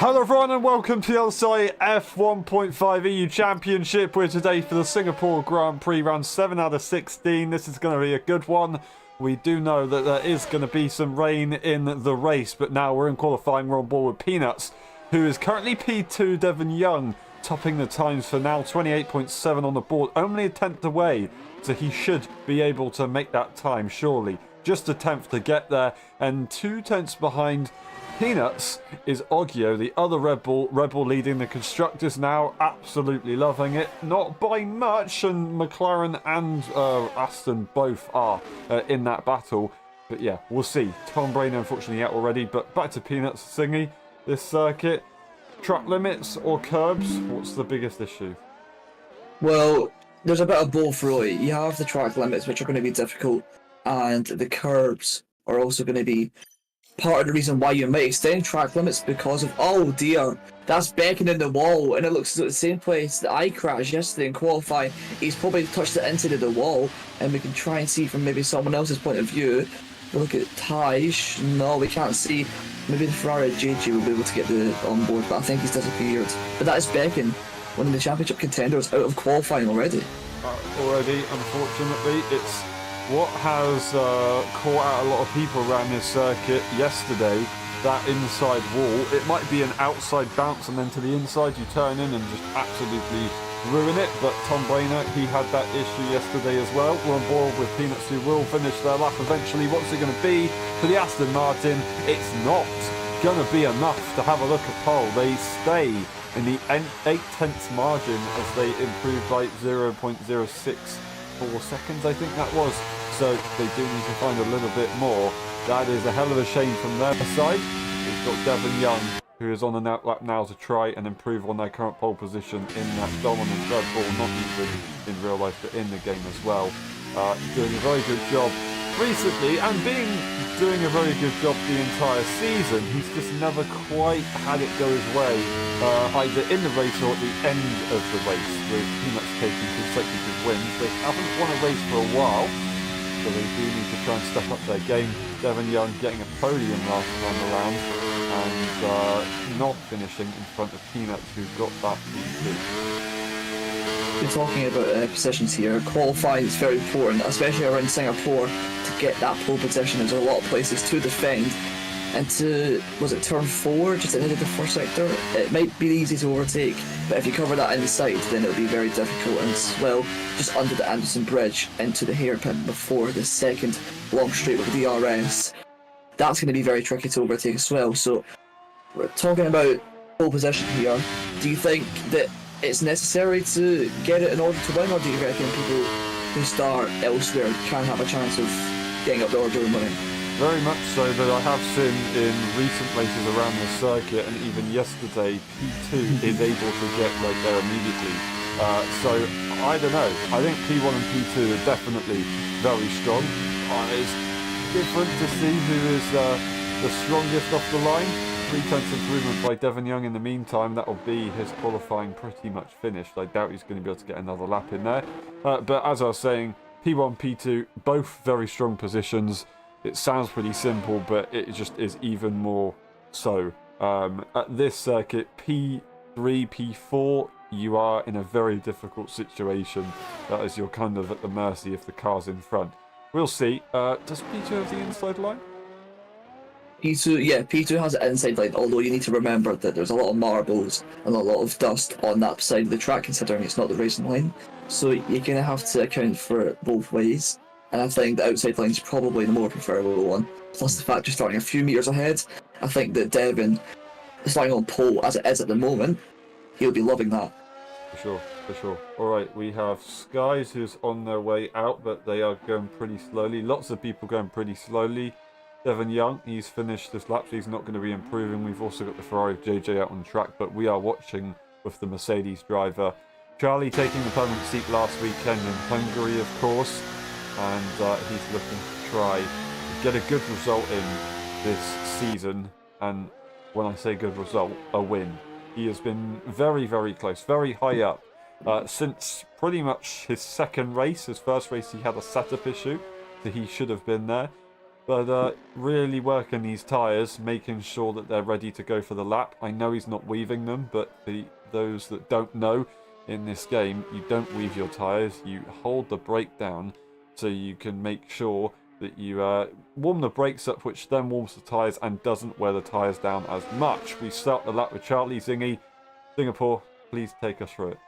Hello everyone and welcome to the LSI F1.5 EU Championship. We're today for the Singapore Grand Prix round 7 out of 16. This is going to be a good one. We do know that there is going to be some rain in the race, but now we're in qualifying. We're on board with Peanuts, who is currently P2, Devon Young, topping the times for now, 28.7 on the board, only a tenth away, so he should be able to make that time, surely. Just a tenth to get there, and 2 tenths behind Peanuts is Oggio, the other Red Bull leading the constructors now, absolutely loving it. Not by much, and McLaren and Aston both are in that battle. But yeah, we'll see. Tom Brainer unfortunately out already, but back to Peanuts. Singy, this circuit, track limits or curbs, what's the biggest issue? Well, there's a bit of both really. You have the track limits, which are going to be difficult, and the curbs are also going to be part of the reason why you might extend track limits, because of, oh dear, that's beckoning the wall, and it looks at the same place that I crashed yesterday in qualifying. He's probably touched it into the wall, and we can try and see from maybe someone else's point of view. Look at Taj. No, we can't see. Maybe the Ferrari JJ will be able to get the on board, but I think he's disappeared. But that is Beckham, one of the championship contenders, out of qualifying already. Unfortunately, it's what has caught out a lot of people around this circuit yesterday, that inside wall. It might be an outside bounce and then to the inside you turn in and just absolutely ruin it, but Tom Brainer, he had that issue yesterday as well. We're on board with Peanuts, who will finish their lap eventually. What's it going to be for the Aston Martin? It's not going to be enough to have a look at pole. They stay in the 8/10 margin as they improve by 0.064 seconds, I think that was. So they do need to find a little bit more. That is a hell of a shame from their side. We've got Devon Young, who is on the lap now to try and improve on their current pole position in that dominant Red Bull, not even in real life but in the game as well. Doing a very good job recently, and doing a very good job the entire season. He's just never quite had it go his way, either in the race or at the end of the race, with Peanuts taking consecutive wins. They haven't won a race for a while, so they do need to try and step up their game. Devon Young getting a podium last time around, and not finishing in front of Peanuts, who got that P2. We're talking about positions here. Qualifying is very important, especially around Singapore, to get that pole position. There's a lot of places to defend. And was it turn 4, just into the first sector? It might be easy to overtake, but if you cover that inside, then it'll be very difficult. And as well, just under the Anderson Bridge into the hairpin before the second long straight with the DRS, that's going to be very tricky to overtake as well. So we're talking about pole position here. Do you think that it's necessary to get it in order to win, or do you reckon people who start elsewhere can have a chance of getting up the order and winning? Very much so, that I have seen in recent races around the circuit, and even yesterday, P2 is able to get right there immediately. So, I don't know. I think P1 and P2 are definitely very strong. It's different to see who is the strongest off the line. 3 tenths improvement by Devon Young in the meantime. That'll be his qualifying pretty much finished. I doubt he's going to be able to get another lap in there. But as I was saying, P1, P2, both very strong positions. It sounds pretty simple, but it just is even more so. At this circuit, P3, P4, you are in a very difficult situation, as you're kind of at the mercy of the cars in front. We'll see. Does P2 have the inside line? P2 has an inside line, although you need to remember that there's a lot of marbles and a lot of dust on that side of the track, considering it's not the racing line. So you're going to have to account for it both ways. And I think the outside line is probably the more preferable one. Plus the fact you're starting a few metres ahead, I think that Devon, starting on pole as it is at the moment, he'll be loving that. For sure. Alright, we have Skies, who's on their way out, but they are going pretty slowly. Lots of people going pretty slowly. Devon Young, he's finished this lap, so he's not going to be improving. We've also got the Ferrari JJ out on track, but we are watching with the Mercedes driver. Charlie taking the permanent seat last weekend in Hungary, of course, and he's looking to try to get a good result in this season. And when I say good result, a win. He has been very, very close, very high up since pretty much his second race. His first race he had a setup issue, so he should have been there. But really working these tyres, making sure that they're ready to go for the lap. I know he's not weaving them, but those that don't know, in this game, you don't weave your tyres. You hold the brake down so you can make sure that you warm the brakes up, which then warms the tyres and doesn't wear the tyres down as much. We start the lap with Charlie Zingy. Singapore, please take us through it.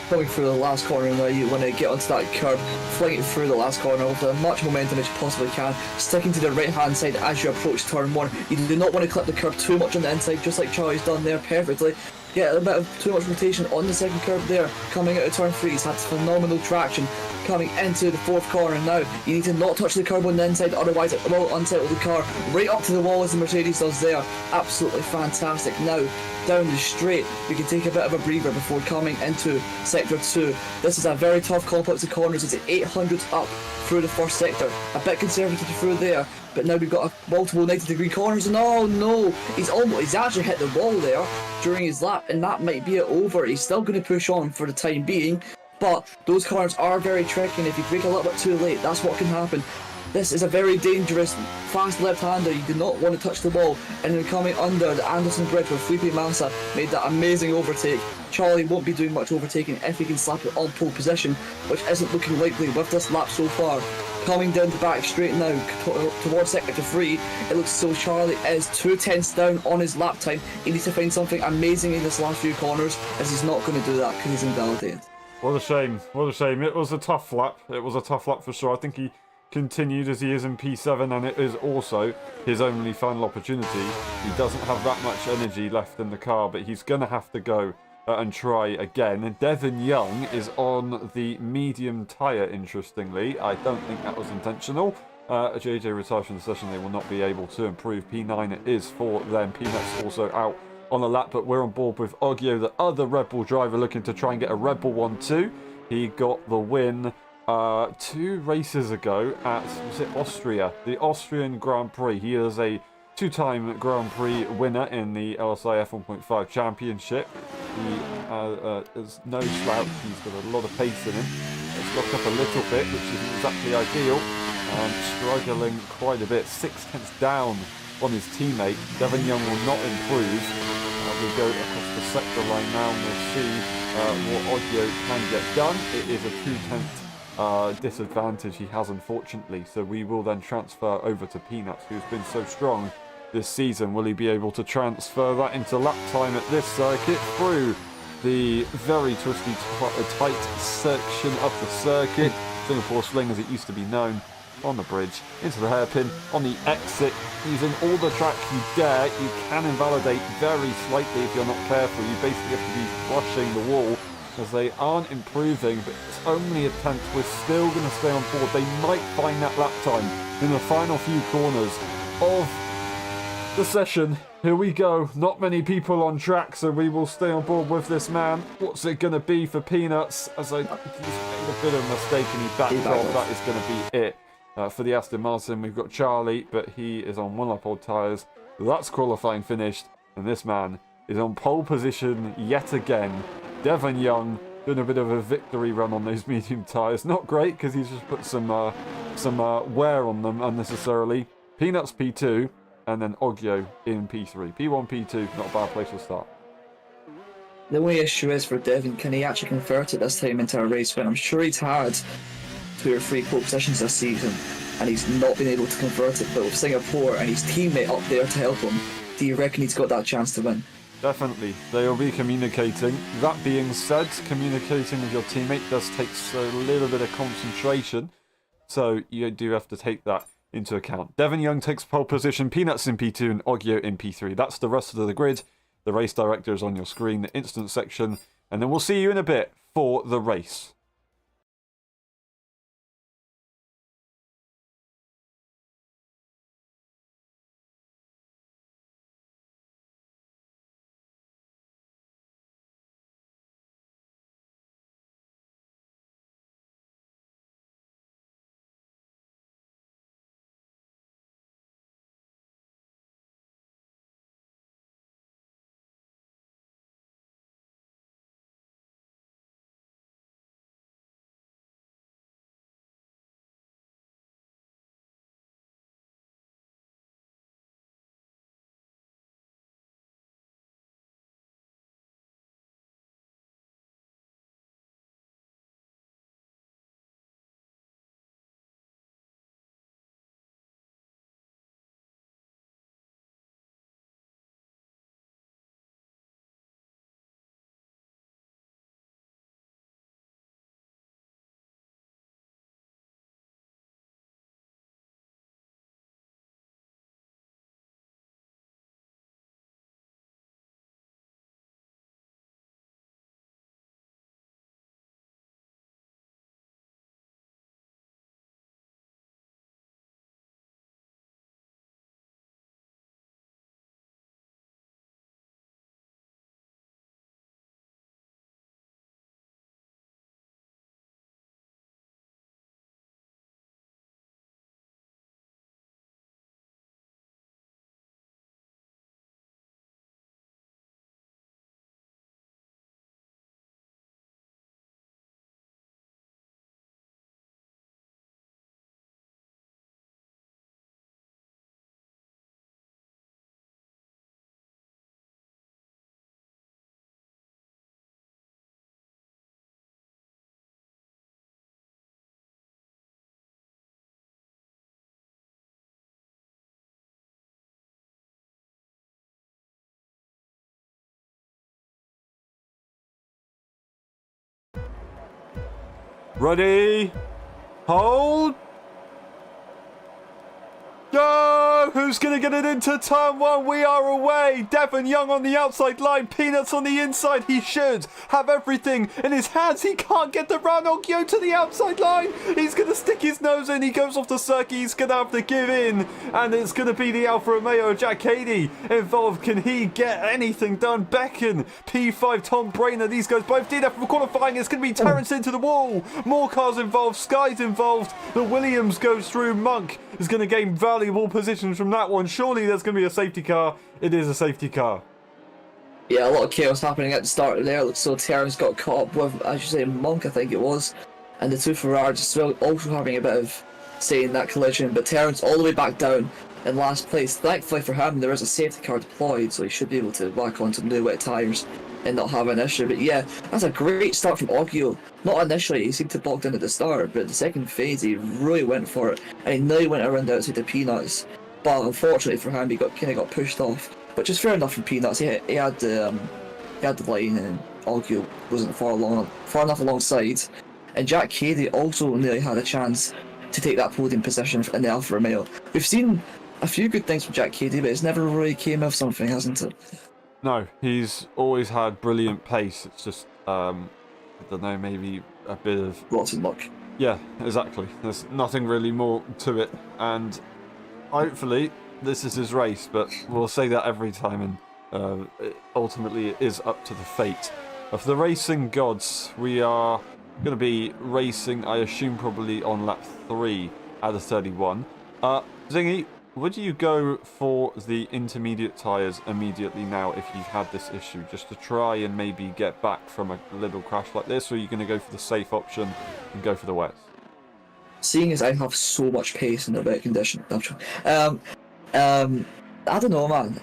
Coming through the last corner now, you want to get onto that curb, fling it through the last corner with as much momentum as you possibly can, sticking to the right hand side as you approach turn 1. You do not want to clip the curb too much on the inside, just like Charlie's done there perfectly. Get a bit of too much rotation on the second curb there. Coming out of turn 3, he's had phenomenal traction. Coming into the fourth corner now, you need to not touch the curb on the inside, otherwise it will unsettle the car right up to the wall as the Mercedes does there. Absolutely fantastic. Now, down the straight, we can take a bit of a breather before coming into sector 2. This is a very tough complex of corners. It's 800 up through the first sector. A bit conservative through there, but now we've got multiple 90-degree corners, and oh no, he's actually hit the wall there during his lap, and that might be it over. He's still going to push on for the time being, but those corners are very tricky, and if you brake a little bit too late, that's what can happen. This is a very dangerous, fast left-hander. You do not want to touch the ball. And then coming under the Anderson Bridge where Felipe Massa made that amazing overtake. Charlie won't be doing much overtaking if he can slap it on pole position, which isn't looking likely with this lap so far. Coming down the back straight now towards sector 3, it looks as though Charlie is 2 tenths down on his lap time. He needs to find something amazing in this last few corners, as he's not going to do that because he's invalidated. What a shame. What a shame. It was a tough lap. It was a tough lap for sure. I think he continued as he is in P7, and it is also his only final opportunity. He doesn't have that much energy left in the car, but he's going to have to go and try again. And Devon Young is on the medium tyre, interestingly. I don't think that was intentional. JJ retires from the session. They will not be able to improve. P9 it is for them. Peanuts also out on the lap, but we're on board with Oggio, the other Red Bull driver, looking to try and get a Red Bull 1-2. He got the win 2 races ago at, was it Austria? The Austrian Grand Prix. He is a 2-time Grand Prix winner in the LSI F1.5 Championship. He is no slouch. He's got a lot of pace in him. It's locked up a little bit, which isn't exactly ideal. Struggling quite a bit. 6 tenths down on his teammate. Devon Young will not improve. We go across the sector line now, and we'll see what Oggio can get done. It is a 2-tenth disadvantage he has, unfortunately, so we will then transfer over to Peanuts, who's been so strong this season. Will he be able to transfer that into lap time at this circuit through the very twisty, tight section of the circuit? Singapore Sling, as it used to be known, on the bridge, into the hairpin, on the exit, using all the track you dare. You can invalidate very slightly if you're not careful. You basically have to be flushing the wall, as they aren't improving, but it's only a tenth. We're still going to stay on board. They might find that lap time in the final few corners of the session. Here we go. Not many people on track, so we will stay on board with this man. What's it going to be for Peanuts? As I he's made a bit of a mistake and he backed off. That is going to be it. For the Aston Martin, we've got Charlie, but he is on 1 lap old tyres. That's qualifying finished, and this man is on pole position yet again. Devon Young doing a bit of a victory run on those medium tyres. Not great, because he's just put some wear on them unnecessarily. Peanuts P2, and then Oggio in P3. P1, P2, not a bad place to start. The only issue is for Devon, can he actually convert it this time into a race win? I'm sure he's had 2 or 3 pole positions this season, and he's not been able to convert it, but with Singapore and his teammate up there to help him, do you reckon he's got that chance to win? Definitely. They will be communicating. That being said, communicating with your teammate does take a little bit of concentration, so you do have to take that into account. Devon Young takes pole position, Peanuts in P2 and Oggio in P3. That's the rest of the grid. The race director is on your screen, the instant section, and then we'll see you in a bit for the race. Ready? Hold. Go! Who's going to get it into turn one? We are away. Devon Young on the outside line. Peanuts on the inside. He should have everything in his hands. He can't get the run. Ogyo to the outside line. He's going to stick his nose in. He goes off the circuit. He's going to have to give in. And it's going to be the Alfa Romeo. Jack Cady involved. Can he get anything done? Becken, P5, Tom Brainer. These guys both did it from qualifying. It's going to be Terrence into the wall. More cars involved. Sky's involved. The Williams goes through. Monk is going to gain valuable positions from that one. Surely there's going to be a safety car. It is a safety car. Yeah, a lot of chaos happening at the start there. So Terrence got caught up with, as you say, Monk, I think it was. And the two Ferraris also having a bit of say in that collision. But Terrence all the way back down in last place. Thankfully for him, there is a safety car deployed, so he should be able to whack on some new wet tyres and not have an issue. But yeah, that's a great start from Ogio. Not initially, he seemed to bogged in at the start, but the second phase he really went for it, and he nearly went around outside the Peanuts. But unfortunately for him, he kind of got pushed off, which is fair enough for Peanuts. He had the line, and Ogio wasn't far enough alongside. And Jack Cady also nearly had a chance to take that podium position in the Alfa Romeo. We've seen a few good things from Jack Cady, but it's never really came of something, hasn't it? No, he's always had brilliant pace. It's just, I don't know, maybe a bit of... rotten luck. Yeah, exactly. There's nothing really more to it. And hopefully this is his race, but we'll say that every time, and ultimately it is up to the fate of the racing gods. We are going to be racing, I assume, probably on lap 3 out of 31. Zingy, would you go for the intermediate tyres immediately now if you've had this issue, just to try and maybe get back from a little crash like this, or are you going to go for the safe option and go for the wets? Seeing as I have so much pace in the wet condition, I don't know, man.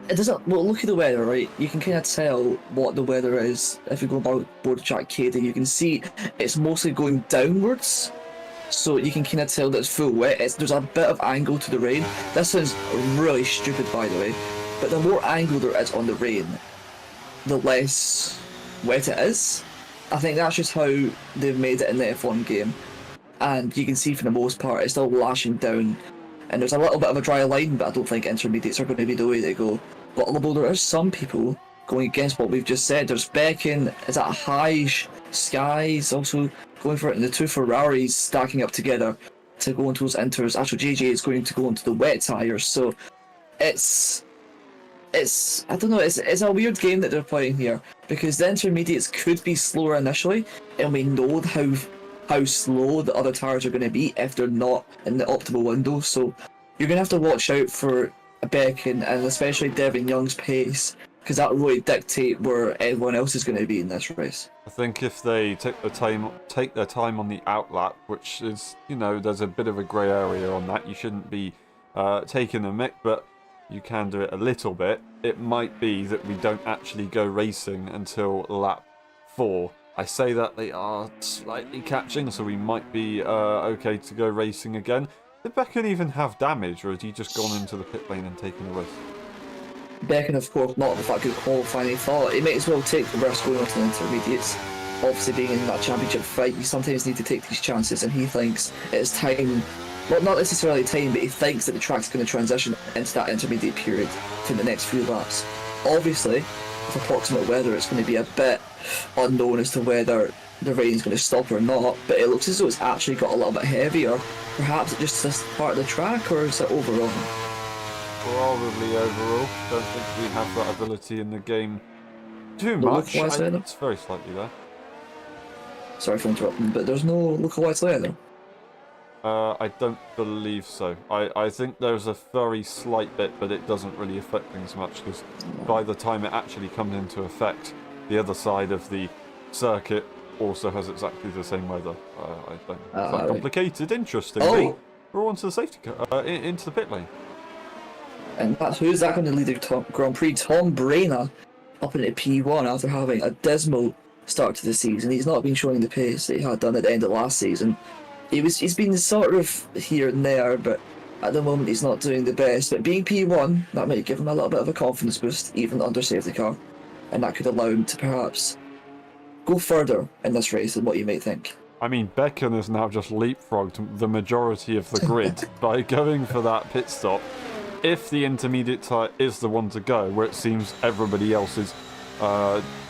It doesn't. Well, look at the weather, right? You can kind of tell what the weather is if you go aboard Jack Cady. You can see it's mostly going downwards. So you can kind of tell that it's full wet. There's a bit of angle to the rain. This sounds really stupid, by the way, but the more angle there is on the rain, the less wet it is. I think that's just how they've made it in the F1 game. And you can see for the most part, it's still lashing down. And there's a little bit of a dry line, but I don't think intermediates are going to be the way they go. But although there are some people going against what we've just said, there's Becken, is that Hige, Sky's also going for it, and the two Ferraris stacking up together to go into those inters. Actually, JJ is going to go into the wet tyres, so it's I don't know, it's a weird game that they're playing here, because the intermediates could be slower initially, and we know how slow the other tyres are going to be if they're not in the optimal window, so you're going to have to watch out for Becken and especially Devon Young's pace, because that will really dictate where everyone else is going to be in this race. I think if they take their time on the outlap, which is, you know, there's a bit of a grey area on that. You shouldn't be taking a mick, but you can do it a little bit. It might be that we don't actually go racing until lap 4. I say that they are slightly catching, so we might be okay to go racing again. Did Becken even have damage, or has he just gone into the pit lane and taken a risk? Becken, of course, not the fact good qualifying. He thought he might as well take the risk going on to the intermediates. Obviously, being in that championship fight, you sometimes need to take these chances, and he thinks it's time. Well, not necessarily time, but he thinks that the track's going to transition into that intermediate period for the next few laps. Obviously, with approximate weather, it's going to be a bit unknown as to whether the rain's going to stop or not, but it looks as though it's actually got a little bit heavier. Perhaps it's just this part of the track, or is it overall? Probably overall. Don't think we have that ability in the game too much. It's very slightly there. Sorry for interrupting, but there's no localized weather. I don't believe so. I think there's a very slight bit, but it doesn't really affect things much, because by the time it actually comes into effect, the other side of the circuit also has exactly the same weather. I don't know. It's that complicated. Interestingly, we're onto the safety car, into the pit lane. And who's that going to lead the Grand Prix? Tom Brainer up into P1 after having a dismal start to the season. He's not been showing the pace that he had done at the end of last season. He's been sort of here and there, but at the moment he's not doing the best. But being P1, that might give him a little bit of a confidence boost, even under safety car, and that could allow him to perhaps go further in this race than what you may think. I mean, Becken has now just leapfrogged the majority of the grid by going for that pit stop. If the intermediate tyre is the one to go, where it seems everybody else is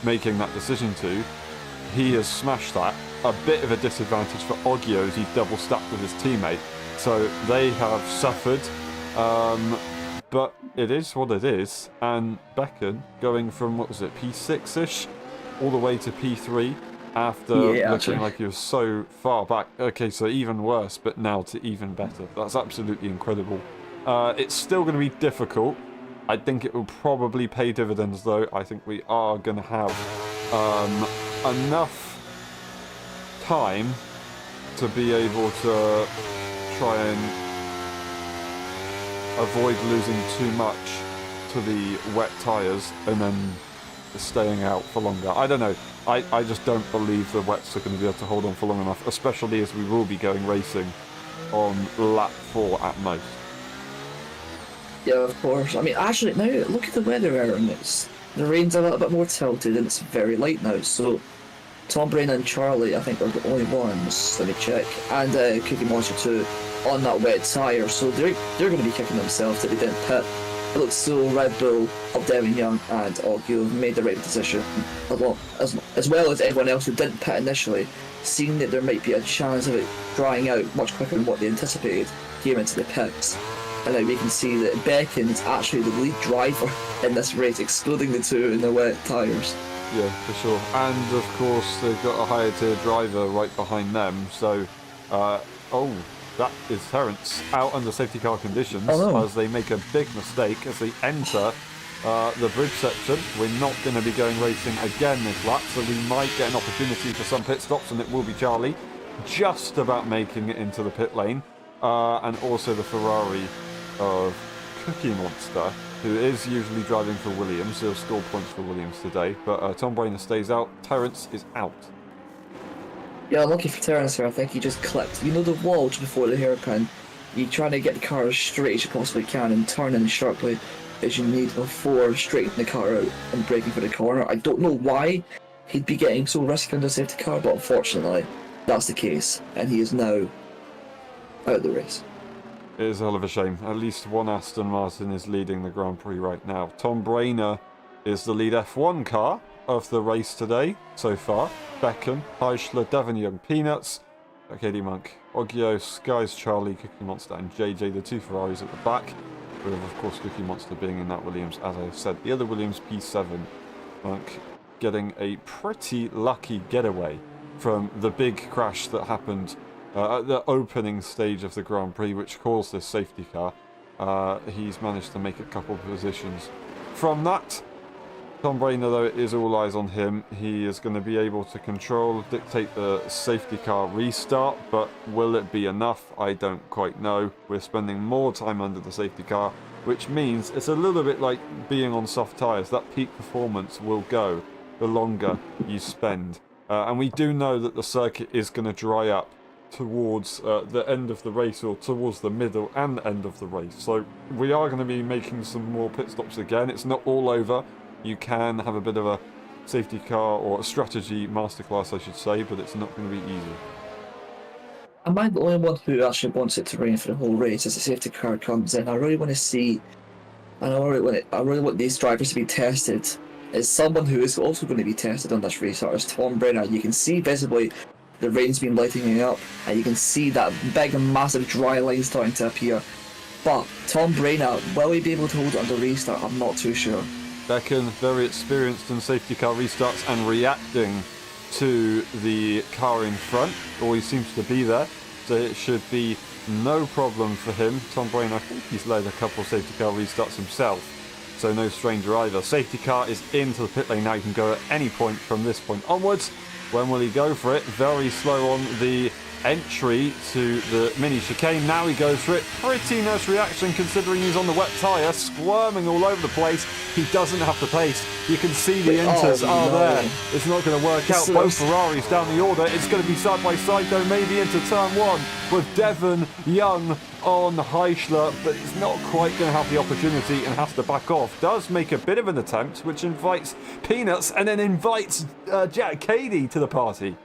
making that decision to, he has smashed that. A bit of a disadvantage for Oggio as he's double stacked with his teammate. So they have suffered, but it is what it is. And Becken going from, what was it, P6-ish, all the way to P3 after looking like he was so far back. Okay, so even worse, but now to even better. That's absolutely incredible. It's still going to be difficult. I think it will probably pay dividends, though. I think we are going to have enough time to be able to try and avoid losing too much to the wet tyres and then staying out for longer. I don't know. I just don't believe the wets are going to be able to hold on for long enough, especially as we will be going racing on lap 4 at most. Yeah, of course. I mean, actually, now look at the weather, Aaron. The rain's a little bit more tilted and it's very light now, so Tom Brain and Charlie, I think, are the only ones, let me check, and Cookie Monster 2 on that wet tyre, so they're going to be kicking themselves that they didn't pit. It looks so Red Bull, Devin Young and Oggio have made the right decision, as well as everyone else who didn't pit initially, seeing that there might be a chance of it drying out much quicker than what they anticipated, came into the pits. And now we can see that Becken is actually the lead driver in this race, excluding the two in the wet tyres. Yeah, for sure. And of course, they've got a higher tier driver right behind them. So, oh, that is Terence out under safety car conditions as they make a big mistake as they enter the bridge section. We're not going to be going racing again this lap, so we might get an opportunity for some pit stops, and it will be Charlie just about making it into the pit lane. And also the Ferrari of Cookie Monster, who is usually driving for Williams. He'll score points for Williams today, but Tom Brainer stays out. Terence is out. Yeah, lucky for Terence here. I think he just clipped, you know, the wall just before the hairpin. You're trying to get the car as straight as you possibly can and turn in as sharply as you need before straightening the car out and braking for the corner. I don't know why he'd be getting so risky on the safety car, but unfortunately, that's the case, and he is now out of the race. It is a hell of a shame. At least one Aston Martin is leading the Grand Prix right now. Tom Brainer is the lead F1 car of the race today so far. Becken, Heischler, Devon Young, Peanuts, KD Monk, Oggio, Skies, Charlie, Cookie Monster and JJ, the two Ferraris at the back. With, of course, Cookie Monster being in that Williams, as I said. The other Williams, P7. Monk getting a pretty lucky getaway from the big crash that happened at the opening stage of the Grand Prix, which caused this safety car. He's managed to make a couple of positions from that. Tom Brainer, though, it is all eyes on him. He is going to be able to dictate the safety car restart, but will it be enough? I don't quite know. We're spending more time under the safety car, which means it's a little bit like being on soft tyres. That peak performance will go the longer you spend. And we do know that the circuit is going to dry up towards the end of the race, or towards the middle and end of the race. So we are going to be making some more pit stops again. It's not all over. You can have a bit of a safety car or a strategy masterclass, I should say, but it's not going to be easy. Am I the only one who actually wants it to rain for the whole race as the safety car comes in? I really want to see, and I really want these drivers to be tested. As someone who is also going to be tested on this restart is Tom Brainer. You can see visibly the rain's been lightening up, and you can see that big and massive dry line starting to appear. But Tom Brainer, will he be able to hold it under restart? I'm not too sure. Becken, very experienced in safety car restarts and reacting to the car in front. Always seems to be there, so it should be no problem for him. Tom Brainer, I think he's led a couple of safety car restarts himself, so no stranger either. Safety car is into the pit lane now. He can go at any point from this point onwards. When will he go for it? Very slow on the entry to the mini chicane. Now he goes for it. Pretty nice reaction considering he's on the wet tyre, squirming all over the place. He doesn't have the pace. You can see the inters are there. It's not going to work out. Both Ferraris down the order. It's going to be side by side though, maybe into turn one with Devon Young on Heischler, but he's not quite going to have the opportunity and has to back off. Does make a bit of an attempt, which invites Peanuts and then invites Jack Cady to the party.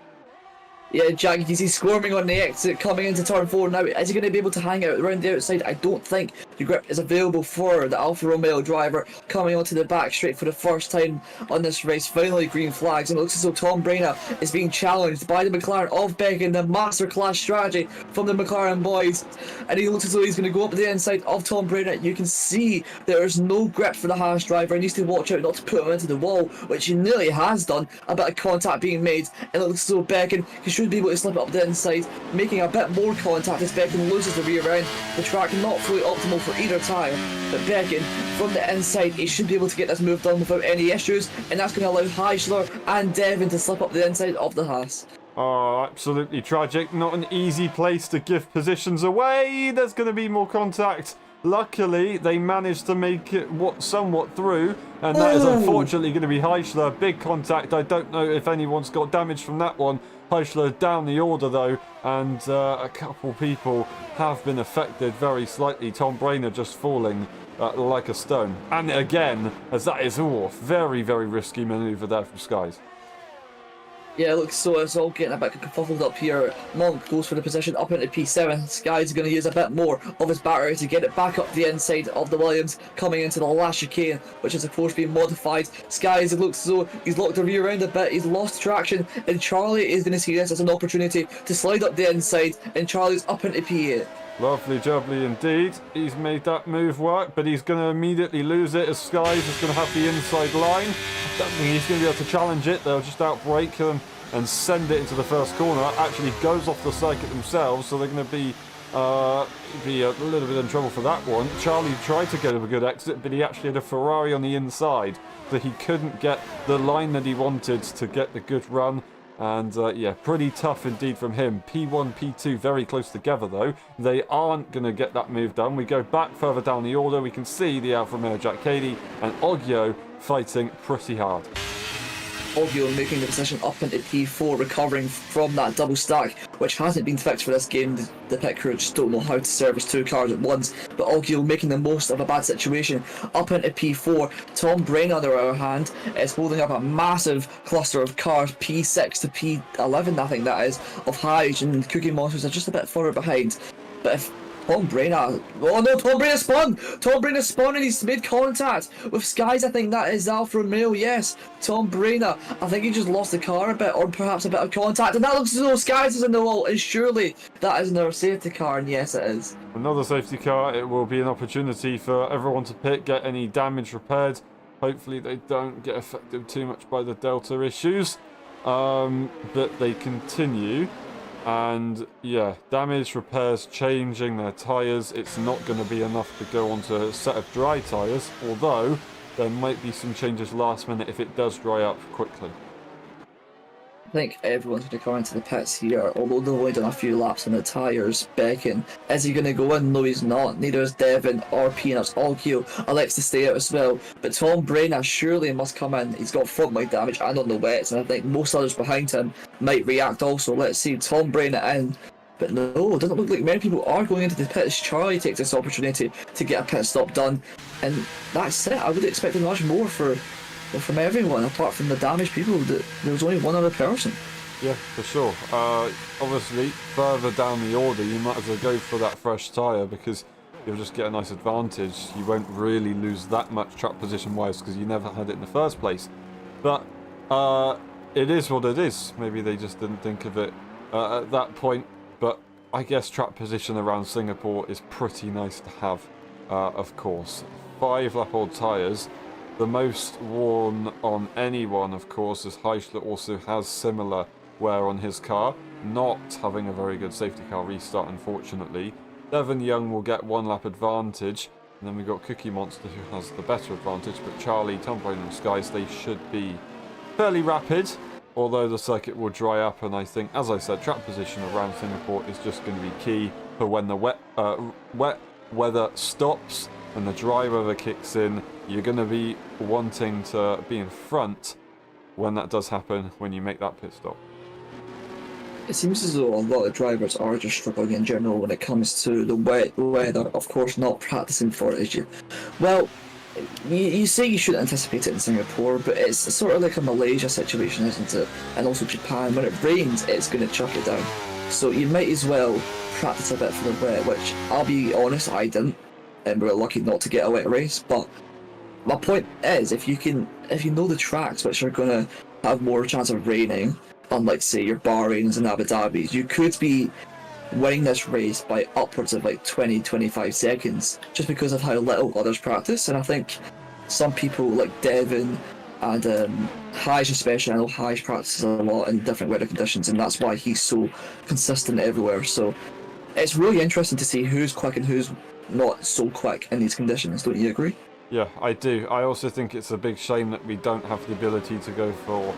Yeah, Jack, you can see squirming on the exit coming into turn 4 now. Is he going to be able to hang out around the outside? I don't think the grip is available for the Alfa Romeo driver coming onto the back straight for the first time on this race. Finally, green flags, and it looks as though Tom Brayner is being challenged by the McLaren of Becken, the masterclass strategy from the McLaren boys. And he looks as though he's going to go up the inside of Tom Brayner. You can see there is no grip for the Haas driver. He needs to watch out not to put him into the wall, which he nearly has done. A bit of contact being made, and it looks as though Becken should be able to slip it up the inside, making a bit more contact as Becken loses the rear end. The track not fully optimal for either tyre, but Becken from the inside, he should be able to get this move done without any issues, and that's going to allow Heischler and Devon to slip up the inside of the Haas. Oh, absolutely tragic. Not an easy place to give positions away. There's going to be more contact. Luckily, they managed to make it somewhat through, and that is unfortunately going to be Heischler. Big contact. I don't know if anyone's got damage from that one. Heischler down the order though, and a couple people have been affected very slightly. Tom Brayner just falling like a stone. And again, as that is very, very risky manoeuvre there from Skies. Yeah, it looks so it's all getting a bit kerfuffled up here. Monk goes for the position up into P7. Skies going to use a bit more of his battery to get it back up the inside of the Williams, coming into the last chicane, which is of course being modified. Skies, it looks as though he's locked the rear end a bit, he's lost traction, and Charlie is going to see this as an opportunity to slide up the inside, and Charlie's up into P8. Lovely jubbly indeed. He's made that move work, but he's going to immediately lose it as Skies is going to have the inside line. I don't think he's going to be able to challenge it. They'll just outbrake him and send it into the first corner. Actually goes off the circuit themselves, so they're going to be a little bit in trouble for that one. Charlie tried to get a good exit, but he actually had a Ferrari on the inside, so he couldn't get the line that he wanted to get the good run. And yeah, pretty tough indeed from him. P1, P2 very close together though. They aren't going to get that move done. We go back further down the order. We can see the Alfa Romeo Jack Cady and Oggio fighting pretty hard. Oggio making the position up into P4, recovering from that double stack, which hasn't been fixed for this game. The pit crew just don't know how to service two cars at once, but Oggio making the most of a bad situation up into P4. Tom Brayner, on the other hand, is holding up a massive cluster of cars, P6 to P11, I think that is, of Hyde, and Cookie Monsters are just a bit further behind. But if Tom Brayner, oh no, Tom Brayner spun! Tom Brayner spun and he's made contact with Skies. I think that is Alfa Romeo, yes. Tom Brayner, I think he just lost the car a bit, or perhaps a bit of contact, and that looks as though Skies is in the wall, and surely that is another safety car, and yes it is. Another safety car. It will be an opportunity for everyone to pit, get any damage repaired. Hopefully they don't get affected too much by the Delta issues, but they continue. And yeah, damage, repairs, changing their tyres. It's not going to be enough to go onto a set of dry tyres, although there might be some changes last minute if it does dry up quickly. I think everyone's going to come into the pits here, although they've only done a few laps on the tyres. Becken, is he going to go in? No, he's not. Neither is Devon or Peanuts. Oggio elects to stay out as well. But Tom Brayner surely must come in. He's got front wing damage and on the wets, and I think most others behind him might react also. Let's see Tom Brayner in. But no, it doesn't look like many people are going into the pits. Charlie takes this opportunity to get a pit stop done, and that's it. I would expect much more from everyone, apart from the damaged people. There was only one other person. Yeah, for sure. Obviously, further down the order, you might as well go for that fresh tyre because you'll just get a nice advantage. You won't really lose that much track position-wise because you never had it in the first place. But it is what it is. Maybe they just didn't think of it at that point. But I guess track position around Singapore is pretty nice to have, of course. 5-lap-old tyres. The most worn on anyone, of course, as Heischler also has similar wear on his car, not having a very good safety car restart, unfortunately. Devon Young will get 1-lap advantage, and then we've got Cookie Monster who has the better advantage, but Charlie, Tom Brayner and Skies, they should be fairly rapid. although the circuit will dry up, and I think, as I said, track position around Singapore is just going to be key for when the wet weather stops and the dry weather kicks in. You're going to be wanting to be in front when that does happen, when you make that pit stop. It seems as though a lot of drivers are just struggling in general when it comes to the wet weather. Of course, not practicing for it. Well, you say you shouldn't anticipate it in Singapore, but it's sort of like a Malaysia situation, isn't it? And also Japan. When it rains, it's going to chuck it down. So you might as well practice a bit for the wet, which I'll be honest, I didn't, and we were lucky not to get a wet race. But my point is, if you know the tracks which are going to have more chance of raining, unlike say your Bahrains and Abu Dhabis, you could be winning this race by upwards of like 20-25 seconds just because of how little others practice. And I think some people like Devon and Haj especially, I know Haj practices a lot in different weather conditions, and that's why he's so consistent everywhere. So it's really interesting to see who's quick and who's not so quick in these conditions. Don't you agree? Yeah, I do. I also think it's a big shame that we don't have the ability to go for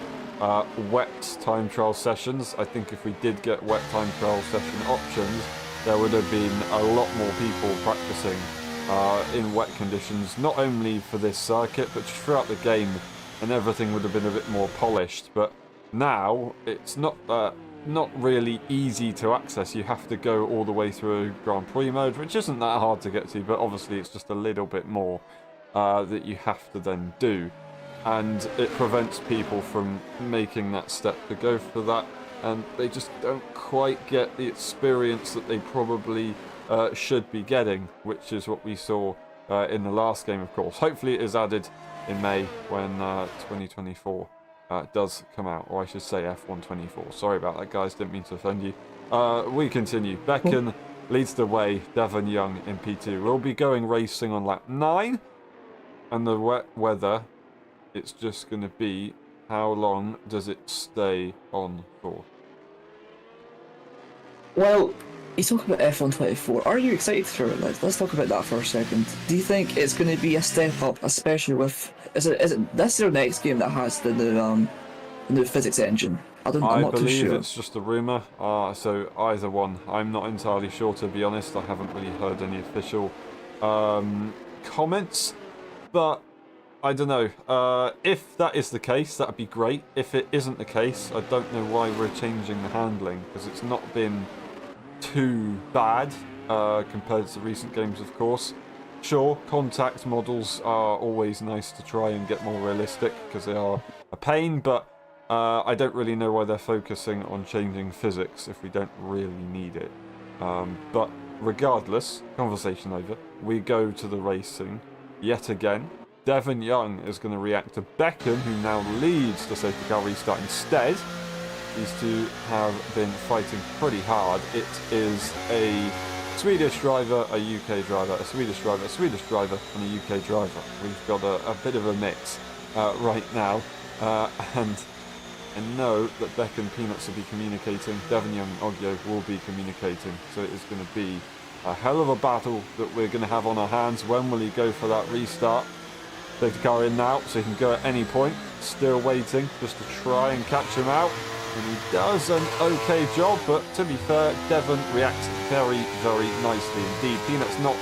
wet time trial sessions. I think if we did get wet time trial session options, there would have been a lot more people practicing in wet conditions, not only for this circuit, but throughout the game, and everything would have been a bit more polished. But now, it's not really easy to access. You have to go all the way through Grand Prix mode, which isn't that hard to get to, but obviously it's just a little bit more that you have to then do. And it prevents people from making that step to go for that, and they just don't quite get the experience that they probably should be getting, which is what we saw in the last game, of course. Hopefully it is added in May when 2024 does come out, or I should say F1.5. Sorry about that, guys, didn't mean to offend you. We continue. Becken leads the way, Devon Young in P2. We'll be going racing on lap 9, and the wet weather, it's just going to be how long does it stay on for? Well, you talk about F1.24. Are you excited for it? Let's talk about that for a second. Do you think it's going to be a step up, especially with is it this or next game that has the new physics engine? I'm not too believe sure. it's just a rumor. So either one. I'm not entirely sure, to be honest. I haven't really heard any official comments, but I don't know. If that is the case, that'd be great. If it isn't the case, I don't know why we're changing the handling, because it's not been too bad compared to recent games, of course. Sure, contact models are always nice to try and get more realistic, because they are a pain, but I don't really know why they're focusing on changing physics if we don't really need it. But regardless, conversation over. We go to the racing yet again. Devon Young is going to react to Becken, who now leads the safety car restart instead. These two have been fighting pretty hard. It is a Swedish driver, a UK driver, a Swedish driver, a Swedish driver, and a UK driver. We've got a bit of a mix right now. And I know that Becken Peanuts will be communicating. Devon Young and Oggio will be communicating. So it is going to be a hell of a battle that we're going to have on our hands. When will he go for that restart? Safety car in now, so he can go at any point. Still waiting just to try and catch him out. And he does an okay job, but to be fair, Devon reacts very, very nicely indeed. Peanut's not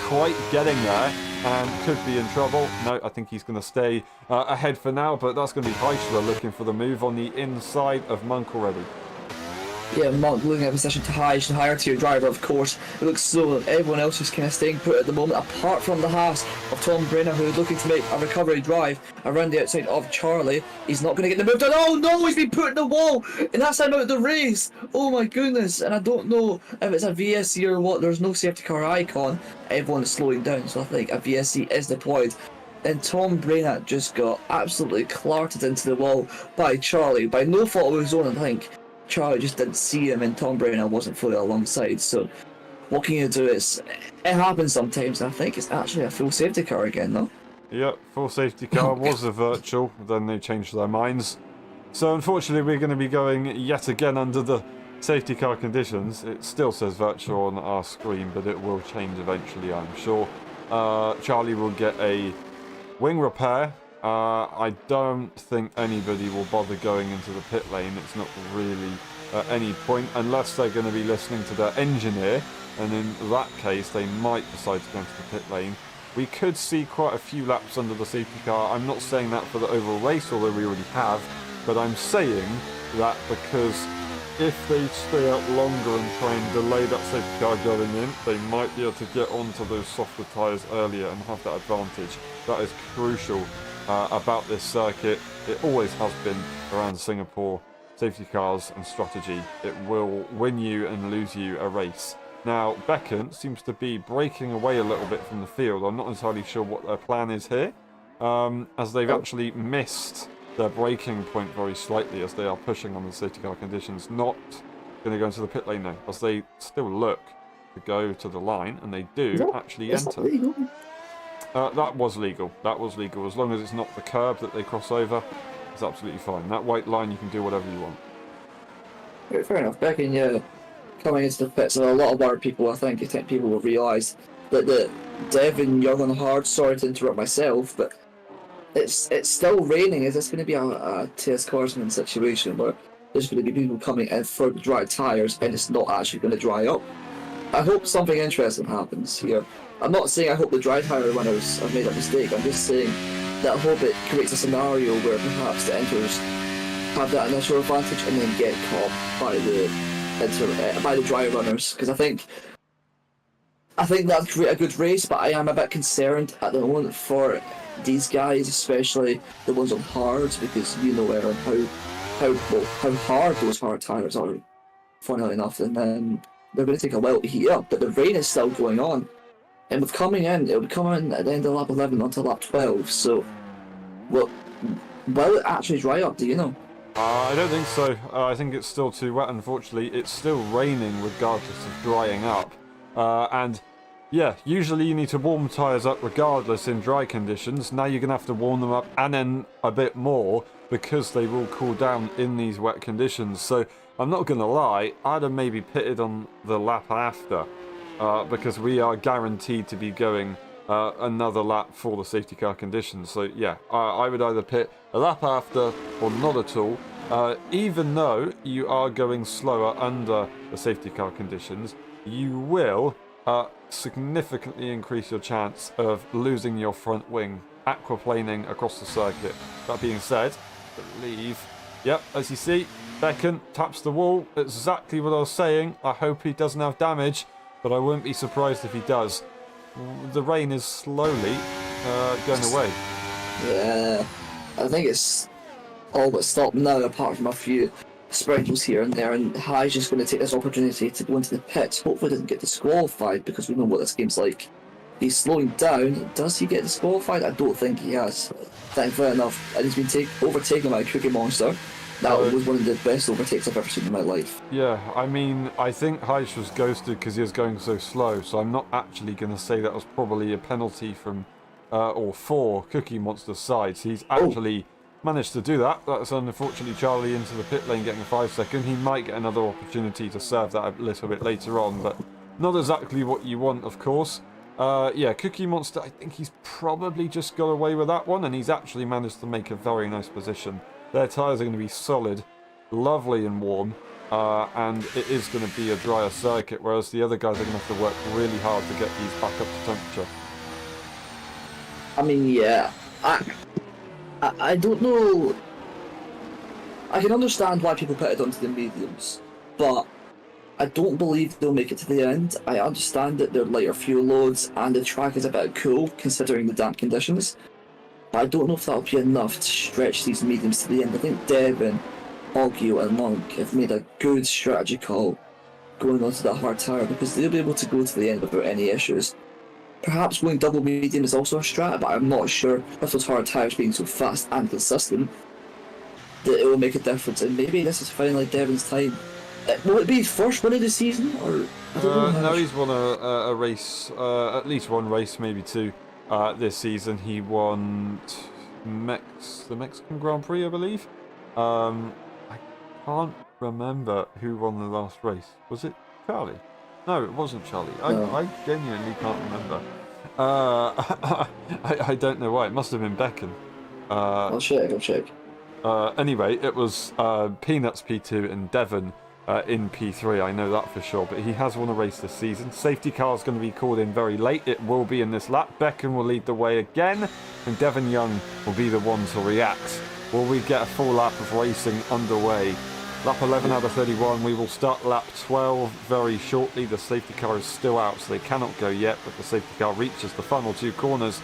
quite getting there and could be in trouble. No, I think he's going to stay ahead for now, but that's going to be Heischler looking for the move on the inside of Monk already. Yeah, Monk looking at position to Haj, the higher tier driver, of course. It looks so everyone else is kind of staying put at the moment, apart from the Haas of Tom Brenner, who is looking to make a recovery drive around the outside of Charlie. He's not going to get the move done. Oh no, he's been put in the wall, and that's him out of the race. Oh my goodness, and I don't know if it's a VSC or what. There's no safety car icon. Everyone is slowing down, so I think a VSC is deployed. And Tom Brainerd just got absolutely clarted into the wall by Charlie, by no fault of his own, I think. Charlie just didn't see him, and Tom Brainerd wasn't fully alongside. So what can you do? It happens sometimes, and I think it's actually a full safety car again, though. Yep, full safety car was a virtual, then they changed their minds. So unfortunately we're going to be going yet again under the safety car conditions. It still says virtual on our screen, but it will change eventually, I'm sure. Charlie will get a wing repair I don't think anybody will bother going into the pit lane. It's not really any point unless they're going to be listening to their engineer, and in that case they might decide to go into the pit lane. We could see quite a few laps under the safety car. I'm not saying that for the overall race, although we already have, but I'm saying that because if they stay out longer and try and delay that safety car going in, they might be able to get onto those softer tyres earlier and have that advantage. That is crucial about this circuit. It always has been around Singapore. Safety cars and strategy, it will win you and lose you a race. Now, Beckett seems to be breaking away a little bit from the field. I'm not entirely sure what their plan is here, as they've actually missed their braking point very slightly as they are pushing on the safety car conditions. Not going to go into the pit lane now, as they still look to go to the line, and they do actually enter. That was legal. That was legal. As long as it's not the curb that they cross over, it's absolutely fine. That white line, you can do whatever you want. Yeah, fair enough. Beckham, yeah, coming into the pits, and a lot of other people, I think people will realise that the Devon Young and Hard. Sorry to interrupt myself, but it's still raining. Is this going to be a T.S. Korsman situation where there's going to be people coming in for the dry tyres and it's not actually going to dry up? I hope something interesting happens here. I'm not saying I hope the dry tyre runners have made a mistake. I'm just saying that I hope it creates a scenario where perhaps the enters have that initial advantage and then get caught by the dry runners. Because I think that'd create a good race, but I am a bit concerned at the moment for these guys, especially the ones on hards, because you know, Aaron, how hard those hard tyres are, funnily enough, and then they're going to take a while to heat up, but the rain is still going on. And with coming in, it would come in at the end of lap 11 onto lap 12, so will it actually dry up, do you know? I don't think so. I think it's still too wet, unfortunately. It's still raining regardless of drying up. And yeah, usually you need to warm tyres up regardless in dry conditions. Now you're going to have to warm them up and then a bit more because they will cool down in these wet conditions. So I'm not going to lie, I'd have maybe pitted on the lap after because we are guaranteed to be going another lap for the safety car conditions. So yeah, I would either pit a lap after or not at all. Even though you are going slower under the safety car conditions, you will significantly increase your chance of losing your front wing, aquaplaning across the circuit. That being said, I believe, yep, as you see, Beckett taps the wall. Exactly what I was saying. I hope he doesn't have damage, but I wouldn't be surprised if he does. The rain is slowly going away. Yeah, I think it's all but stopped now, apart from a few sprinkles here and there, and High's just going to take this opportunity to go into the pits. Hopefully doesn't get disqualified, because we know what this game's like. He's slowing down. Does he get disqualified? I don't think he has. Thankfully enough, and he's been overtaken by a Cookie Monster. That was one of the best overtakes I've ever seen in my life. Yeah, I mean, I think Heish was ghosted because he was going so slow, so I'm not actually going to say that was probably a penalty from, or for Cookie Monster's side. He's actually managed to do that. That's unfortunately Charlie into the pit lane getting a 5-second. He might get another opportunity to serve that a little bit later on, but not exactly what you want, of course. Yeah, Cookie Monster, I think he's probably just got away with that one, and he's actually managed to make a very nice position. Their tyres are going to be solid, lovely and warm, and it is going to be a drier circuit, whereas the other guys are going to have to work really hard to get these back up to temperature. I mean, yeah, I don't know. I can understand why people put it onto the mediums, but I don't believe they'll make it to the end. I understand that they're lighter fuel loads and the track is a bit cool considering the damp conditions. But I don't know if that'll be enough to stretch these mediums to the end. I think Devon, Ogio and Monk have made a good strategy call going onto that hard tyre, because they'll be able to go to the end without any issues. Perhaps going double medium is also a strat, but I'm not sure if those hard tyres being so fast and consistent that it will make a difference. And maybe this is finally Devon's time. Will it be his first win of the season, or I don't know? No, he's won a race, at least one race, maybe two, this season. He won the Mexican Grand Prix, I believe. I can't remember who won the last race. Was it Charlie? No, it wasn't Charlie. No. I genuinely can't remember. I don't know why. It must have been Beckett. I'll check. Anyway, it was Peanuts P2 and Devon in P3, I know that for sure, but he has won a race this season. Safety car is going to be called in very late. It will be in this lap. Beckham will lead the way again, and Devon Young will be the one to react. Will we get a full lap of racing underway? Lap 11 out of 31. We will start lap 12 very shortly. The safety car is still out, so they cannot go yet, but the safety car reaches the final 2 corners.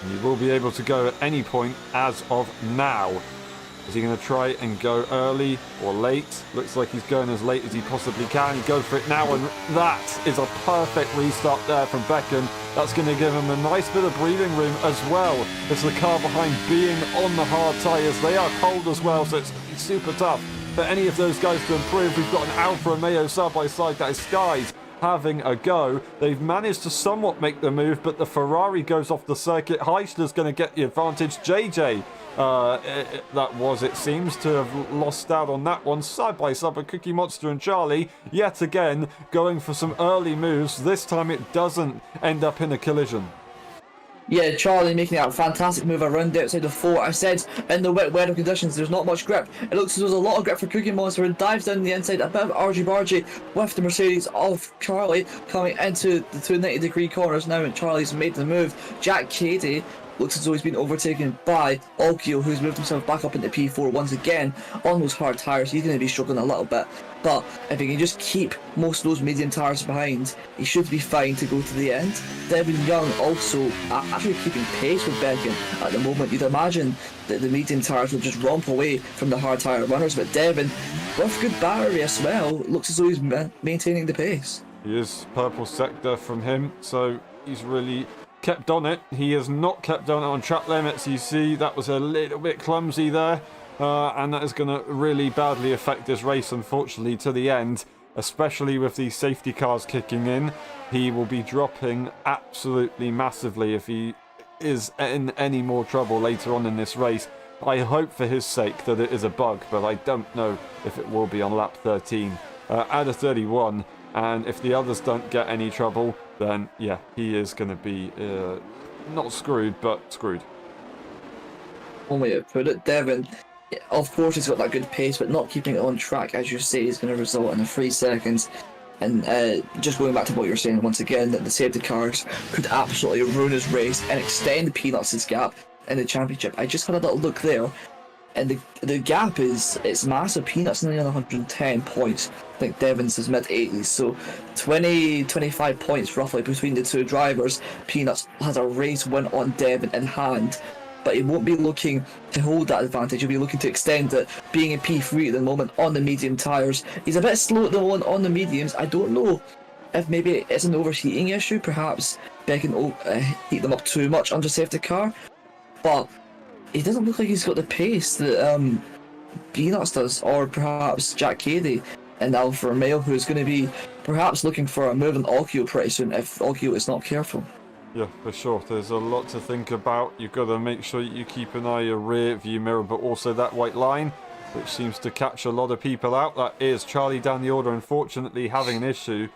And you will be able to go at any point as of now. Is he going to try and go early or late? Looks like he's going as late as he possibly can. He goes for it now, and that is a perfect restart there from Beckham. That's going to give him a nice bit of breathing room as well as the car behind being on the hard tyres. They are cold as well, so it's super tough for any of those guys to improve. We've got an Alfa Romeo side by side. That is Skies having a go. They've managed to somewhat make the move, but the Ferrari goes off the circuit. Heisler's going to get the advantage. JJ, it seems to have lost out on that one. Side by side, but Cookie Monster and Charlie, yet again, going for some early moves. This time it doesn't end up in a collision. Yeah, Charlie making that fantastic move around the outside of 4. I said in the wet weather conditions there's not much grip. It looks as though there's a lot of grip for Cookie Monster and dives down the inside, a bit of argy-bargy with the Mercedes of Charlie coming into the 290-degree corners now, and Charlie's made the move. Jack Cady looks as though he's been overtaken by Alkio, who's moved himself back up into P4 once again on those hard tyres. He's going to be struggling a little bit, but if he can just keep most of those medium tyres behind, he should be fine to go to the end. Devon Young also actually keeping pace with Beckham at the moment. You'd imagine that the medium tyres will just romp away from the hard tyre runners, but Devon, with good battery as well, looks as though he's maintaining the pace. He is purple sector from him, so he's really kept on it. He has not kept on it on track limits. You see, that was a little bit clumsy there, and that is going to really badly affect this race, unfortunately, to the end, especially with these safety cars kicking in. He will be dropping absolutely massively if he is in any more trouble later on in this race. I hope for his sake that it is a bug, but I don't know if it will be on lap 13 out of 31. And if the others don't get any trouble, then yeah, he is going to be not screwed, but screwed. One way to put it. Devon, of course, he's got that good pace, but not keeping it on track, as you say, is going to result in a 3 seconds. And just going back to what you're saying once again, that the safety cars could absolutely ruin his race and extend Peanuts' gap in the championship. I just had a little look there, and the gap it's massive. Peanuts nearly on 110 points. I think Devon's is mid-80s, so 25 points roughly between the two drivers. Peanuts has a race win on Devon in hand, but he won't be looking to hold that advantage. He'll be looking to extend it, being in P3 at the moment on the medium tyres. He's a bit slow at the moment on the mediums. I don't know if maybe it's an overheating issue. Perhaps Beckham heat them up too much under safety car, but he doesn't look like he's got the pace that Peanuts does, or perhaps Jack Cady and Alfa Romeo, who's going to be perhaps looking for a move on Alkio pretty soon if Alkio is not careful. Yeah, for sure. There's a lot to think about. You've got to make sure you keep an eye your rear view mirror, but also that white line, which seems to catch a lot of people out. That is Charlie down the order, unfortunately having an issue.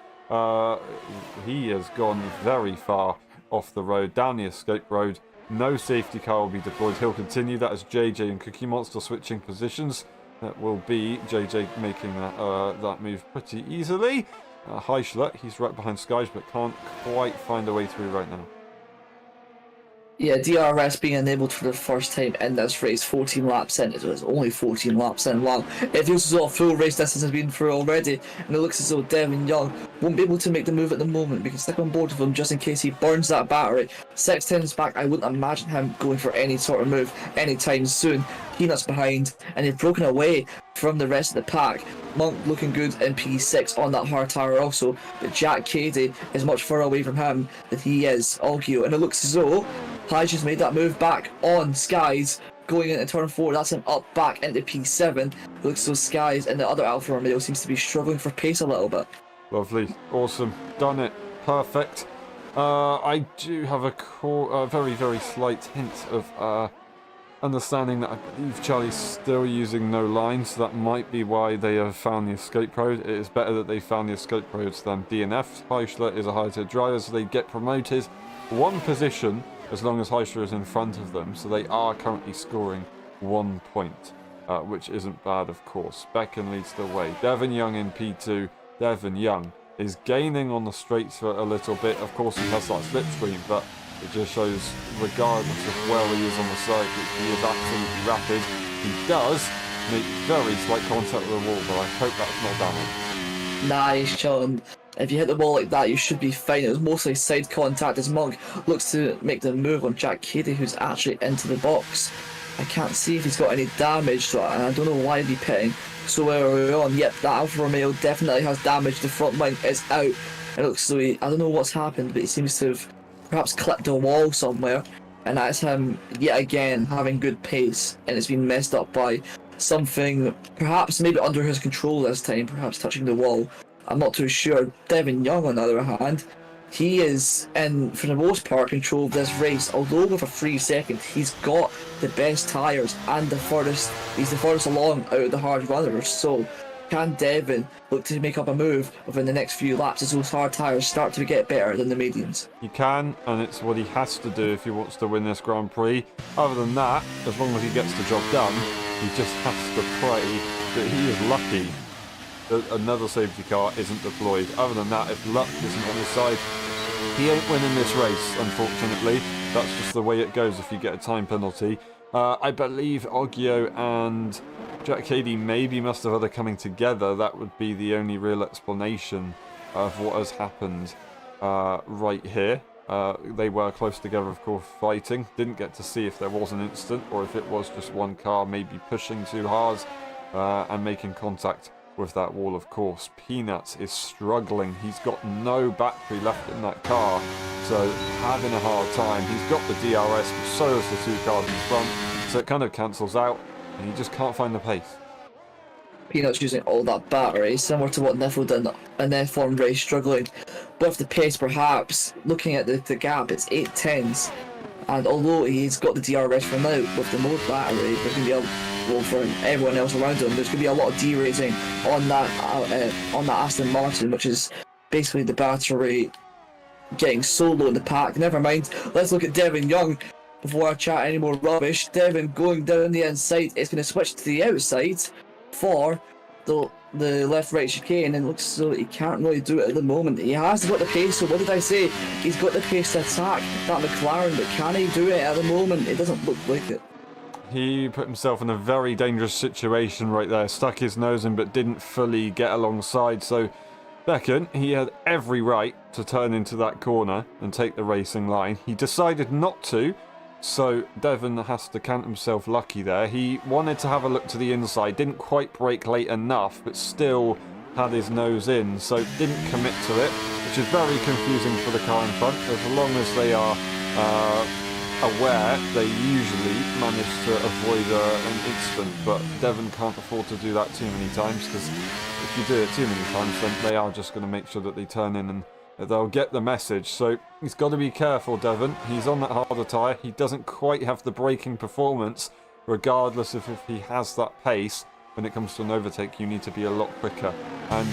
He has gone very far off the road, down the escape road. No safety car will be deployed. He'll continue. That is JJ and Cookie Monster switching positions. That will be JJ making that move pretty easily. Heisler, he's right behind Skies, but can't quite find a way through right now. Yeah, DRS being enabled for the first time in this race, 14 laps in. It was only 14 laps in. Wow. It feels as though a full race distance has been through already, and it looks as though Devon Young won't be able to make the move at the moment. We can stick on board with him just in case he burns that battery. 610's back. I wouldn't imagine him going for any sort of move anytime soon. Peanuts behind, and they've broken away from the rest of the pack. Monk looking good in P6 on that hard tyre also, but Jack Cady is much further away from him than he is Alkio, and it looks as though Page has made that move back on Skies going into turn 4. That's him up back into P7. It looks as though Skies and the other Alfa Romeo seems to be struggling for pace a little bit. Lovely, awesome, done it, perfect. I do have a very, very slight hint of understanding that I believe Charlie's still using no line, so that might be why they have found the escape road. It is better that they found the escape roads than DNF. Heisler is a higher tier driver, so they get promoted one position as long as Heischer is in front of them. So they are currently scoring 1 point, which isn't bad, of course. Becken leads the way. Devon Young in P2. Devon Young is gaining on the straights for a little bit. Of course, he has that slipstream, but it just shows, regardless of where he is on the circuit, he is absolutely rapid. He does make very slight contact with the wall, but I hope that's not damage. Nah, he's chilling. If you hit the wall like that, you should be fine. It was mostly side contact as Monk looks to make the move on Jack Cady, who's actually into the box. I can't see if he's got any damage, so I don't know why he'd be pitting so early on. Yep, that Alfa Romeo definitely has damage. The front wing is out. It looks like I don't know what's happened, but he seems to have perhaps clipped a wall somewhere, and that's him yet again having good pace, and it's been messed up by something perhaps maybe under his control this time, perhaps touching the wall. I'm not too sure. Devon Young, on the other hand, he is in, for the most part, control of this race. Although with a 3 second, he's got the best tyres and he's the furthest along out of the hard runners. So can Devon look to make up a move within the next few laps as those hard tyres start to get better than the mediums? He can, and it's what he has to do if he wants to win this Grand Prix. Other than that, as long as he gets the job done, he just has to pray that he is lucky that another safety car isn't deployed. Other than that, if luck isn't on his side, he ain't winning this race, unfortunately. That's just the way it goes if you get a time penalty. I believe Oggio and Jack Cady maybe must have had coming together. That would be the only real explanation of what has happened right here. They were close together, of course, fighting. Didn't get to see if there was an incident or if it was just one car maybe pushing too hard and making contact with that wall, of course. Peanuts is struggling. He's got no battery left in that car, so having a hard time. He's got the DRS, but so does the 2 cars in front, so it kind of cancels out, and he just can't find the pace. Peanuts using all that battery, similar to what Niffle did in F1 race, struggling with the pace perhaps. Looking at the gap, it's 8 tenths, and although he's got the DRS for now, with the more battery, there's going to be for everyone else around him, there's going to be a lot of de-racing on that Aston Martin, which is basically the battery getting so low in the pack. Never mind, let's look at Devon Young before I chat any more rubbish. Devon going down the inside, it's going to switch to the outside for the left-right chicane, and it looks so he can't really do it at the moment. He has got the pace, so what did I say? He's got the pace to attack that McLaren, but can he do it at the moment? It doesn't look like it. He put himself in a very dangerous situation right there. Stuck his nose in but didn't fully get alongside. So Becken, he had every right to turn into that corner and take the racing line. He decided not to, so Devon has to count himself lucky there. He wanted to have a look to the inside, didn't quite brake late enough, but still had his nose in, so didn't commit to it, which is very confusing for the car in front. As long as they are aware, they usually manage to avoid an incident, but Devon can't afford to do that too many times, because if you do it too many times, then they are just going to make sure that they turn in and they'll get the message. So he's got to be careful, Devon. He's on that harder tyre. He doesn't quite have the braking performance, regardless of if he has that pace. When it comes to an overtake, you need to be a lot quicker. And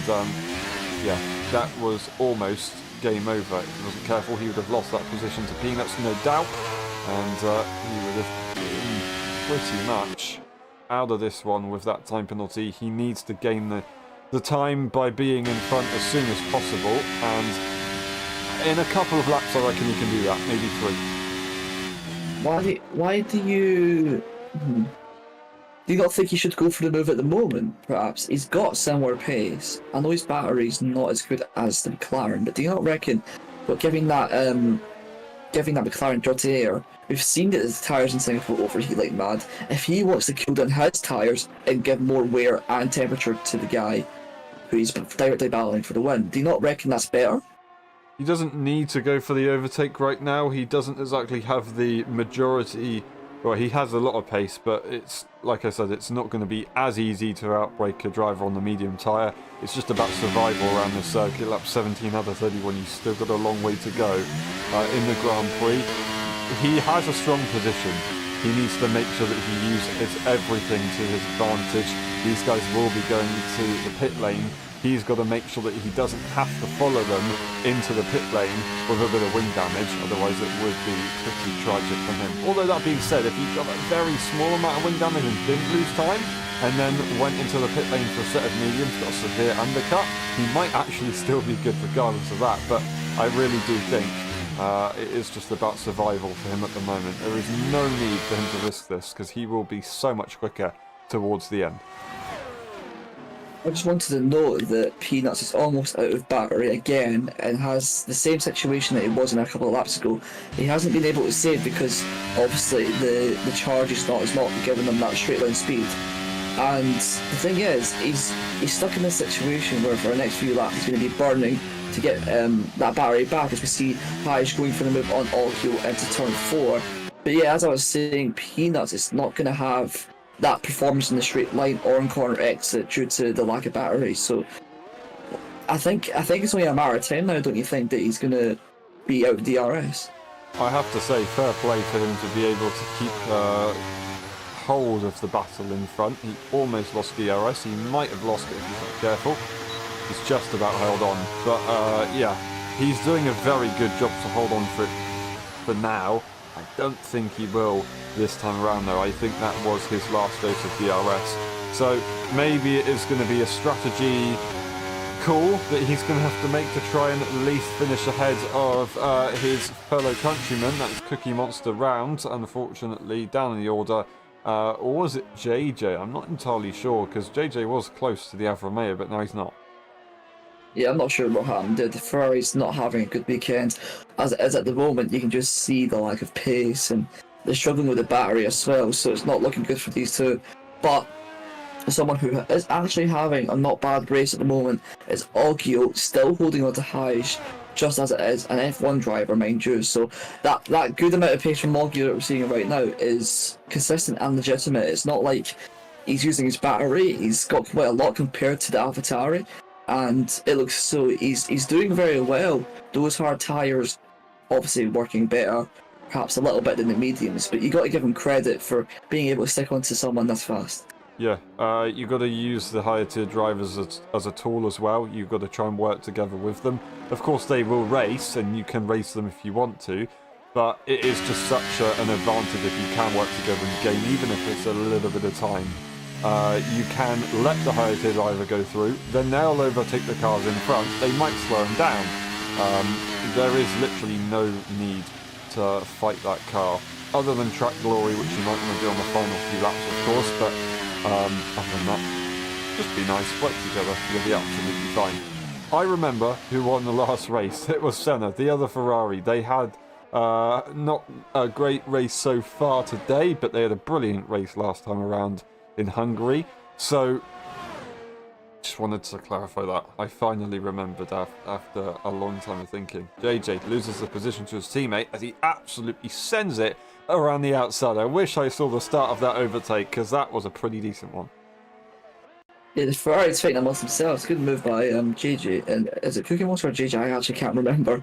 yeah, that was almost game over. If he wasn't careful, he would have lost that position to Peanuts, no doubt. And he would have been pretty much out of this one with that time penalty. He needs to gain the time by being in front as soon as possible, and in a couple of laps I reckon he can do that, maybe 3. Why do you not think he should go for the move at the moment? Perhaps he's got similar pace. I know his battery's not as good as the McLaren, but do you not reckon giving that McLaren dirty air? We've seen that his tyres in Singapore overheat like mad. If he wants to cool down his tyres and give more wear and temperature to the guy who he's directly battling for the win, do you not reckon that's better? He doesn't need to go for the overtake right now. He doesn't exactly have the majority. Well, he has a lot of pace, but it's, like I said, it's not going to be as easy to outbrake a driver on the medium tyre. It's just about survival around this circuit. Lap 17 out of 31, you've still got a long way to go in the Grand Prix. He has a strong position. He needs to make sure that he uses everything to his advantage. These guys will be going to the pit lane he's got to make sure that he doesn't have to follow them into the pit lane with a bit of wing damage, otherwise it would be pretty tragic for him. Although that being said, if he got a very small amount of wing damage and didn't lose time, and then went into the pit lane for a set of mediums, got a severe undercut, he might actually still be good regardless of that. But I really do think it is just about survival for him at the moment. There is no need for him to risk this, because he will be so much quicker towards the end. I just wanted to note that Peanuts is almost out of battery again and has the same situation that he was in a couple of laps ago. He hasn't been able to save because obviously the charge is not giving him that straight line speed. And the thing is, he's stuck in this situation where for the next few laps he's going to be burning to get that battery back, as we see Haj going for the move on Alkio into turn 4. But yeah, as I was saying, Peanuts is not going to have that performance in the straight line or in corner exit due to the lack of battery. So I think it's only a matter of time now, don't you think, that he's going to be out of DRS? I have to say, fair play for him to be able to keep hold of the battle in front. He almost lost DRS. He might have lost it if he's not careful. He's just about held on. But yeah, he's doing a very good job to hold on for it for now. I don't think he will this time around though. I think that was his last dose of DRS. So maybe it is going to be a strategy call that he's going to have to make to try and at least finish ahead of his fellow countryman. That's Cookie Monster Round, unfortunately, down in the order. Or was it JJ? I'm not entirely sure, because JJ was close to the Alfa Romeo, but now he's not. Yeah, I'm not sure what happened. The Ferrari's not having a good weekend. As it is at the moment, you can just see the lack of pace, and they're struggling with the battery as well, so it's not looking good for these two. But someone who is actually having a not bad race at the moment is Alkio, still holding on to Haj, just as it is an F1 driver, mind you. So that good amount of pace from Alkio that we're seeing right now is consistent and legitimate. It's not like he's using his battery. He's got quite a lot compared to the AlphaTauri, and it looks so he's doing very well. Those hard tyres obviously working better, perhaps a little bit than the mediums, but you got to give him credit for being able to stick onto someone that's fast. Yeah, you've got to use the higher tier drivers as a tool as well. You've got to try and work together with them. Of course, they will race, and you can race them if you want to, but it is just such an advantage if you can work together in the game, even if it's a little bit of time. You can let the higher tier driver go through, then they'll overtake the cars in front. They might slow them down. There is literally no need to fight that car, other than track glory, which you might want to do on the final few laps, of course, but other than that, just be nice, work together, you'll be absolutely fine. I remember who won the last race. It was Senna, the other Ferrari. They had not a great race so far today, but they had a brilliant race last time around in Hungary. So, just wanted to clarify that. I finally remembered after a long time of thinking. JJ loses the position to his teammate as he absolutely sends it around the outside. I wish I saw the start of that overtake, because that was a pretty decent one. Yeah, the Ferrari's fighting amongst themselves. Good move by JJ. And is it Cookie Monster or JJ? I actually can't remember.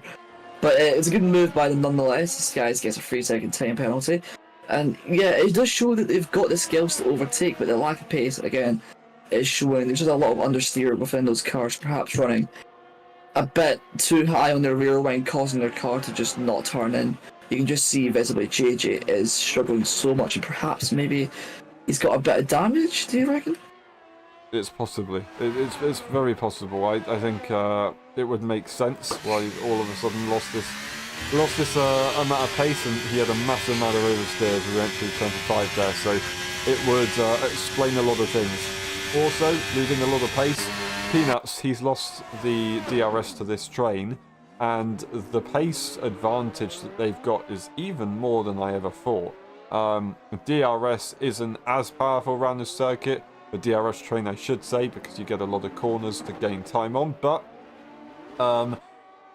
But it's a good move by them nonetheless. This guy gets a 3-second time penalty. And yeah, it does show that they've got the skills to overtake, but the lack of pace, again, is showing. There's just a lot of understeer within those cars, perhaps running a bit too high on their rear wing, causing their car to just not turn in. You can just see visibly JJ is struggling so much, and perhaps maybe he's got a bit of damage, do you reckon? It's possibly. It's very possible. I think it would make sense why he all of a sudden lost this amount of pace, and he had a massive amount of oversteer as we went through turn 5 there, so it would explain a lot of things. Also, losing a lot of pace. Peanuts, he's lost the DRS to this train, and the pace advantage that they've got is even more than I ever thought. DRS isn't as powerful around this circuit, the DRS train I should say, because you get a lot of corners to gain time on, but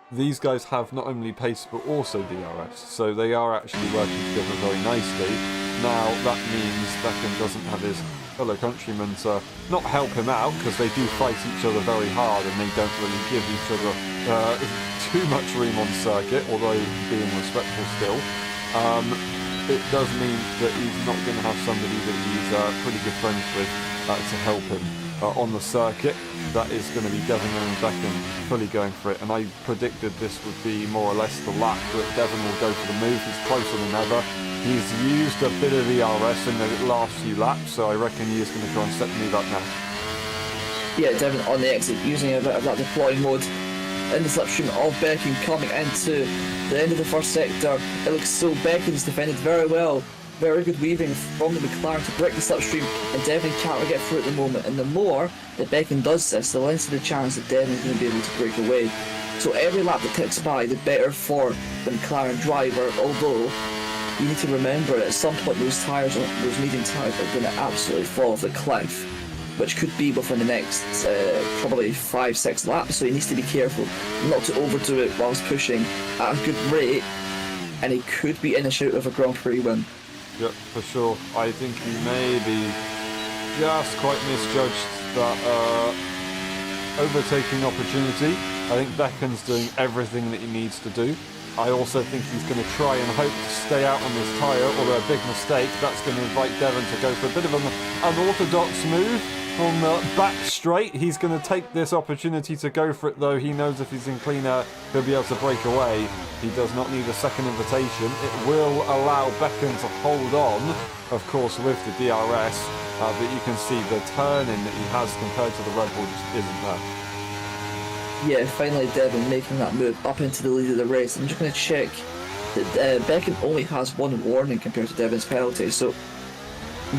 these guys have not only pace but also DRS, so they are actually working together very nicely. Now that means Beckham doesn't have his fellow countrymen to not help him out, because they do fight each other very hard and they don't really give each other too much room on circuit, although being respectful still. It does mean that he's not going to have somebody that he's pretty good friends with to help him. on the circuit, that is going to be Devon and Beckham fully going for it. And I predicted this would be more or less the lap that Devon will go for the move. He's closer than ever. He's used a bit of ERS in the last few laps, so I reckon he is going to try and set the move up now. Yeah, Devon on the exit using a bit of that deploy mode in the slipstream of Beckham coming into the end of the first sector. It looks so Beckham's defended very well. Very good weaving from the McLaren to break the slipstream, and Devon can't really get through at the moment. And the more that Beckham does this, the less of the chance that Devon's going to be able to break away. So every lap that ticks by, the better for the McLaren driver, although you need to remember at some point those tyres, those medium tyres, are going to absolutely fall off the cliff, which could be within the next probably 5-6 laps, so he needs to be careful not to overdo it whilst pushing at a good rate, and he could be in a shout of a Grand Prix win. Yep, for sure. I think he maybe just quite misjudged that overtaking opportunity. I think Beckham's doing everything that he needs to do. I also think he's going to try and hope to stay out on this tyre, although a big mistake. That's going to invite Devon to go for a bit of an unorthodox move from the back straight. He's going to take this opportunity to go for it, though. He knows if he's in clean air, he'll be able to break away. He does not need a second invitation. It will allow Beckham to hold on, of course, with the DRS, but you can see the turning that he has compared to the Red Bull just isn't there. Yeah, finally Devon making that move up into the lead of the race. I'm just going to check that Beckham only has one warning compared to Devon's penalty, so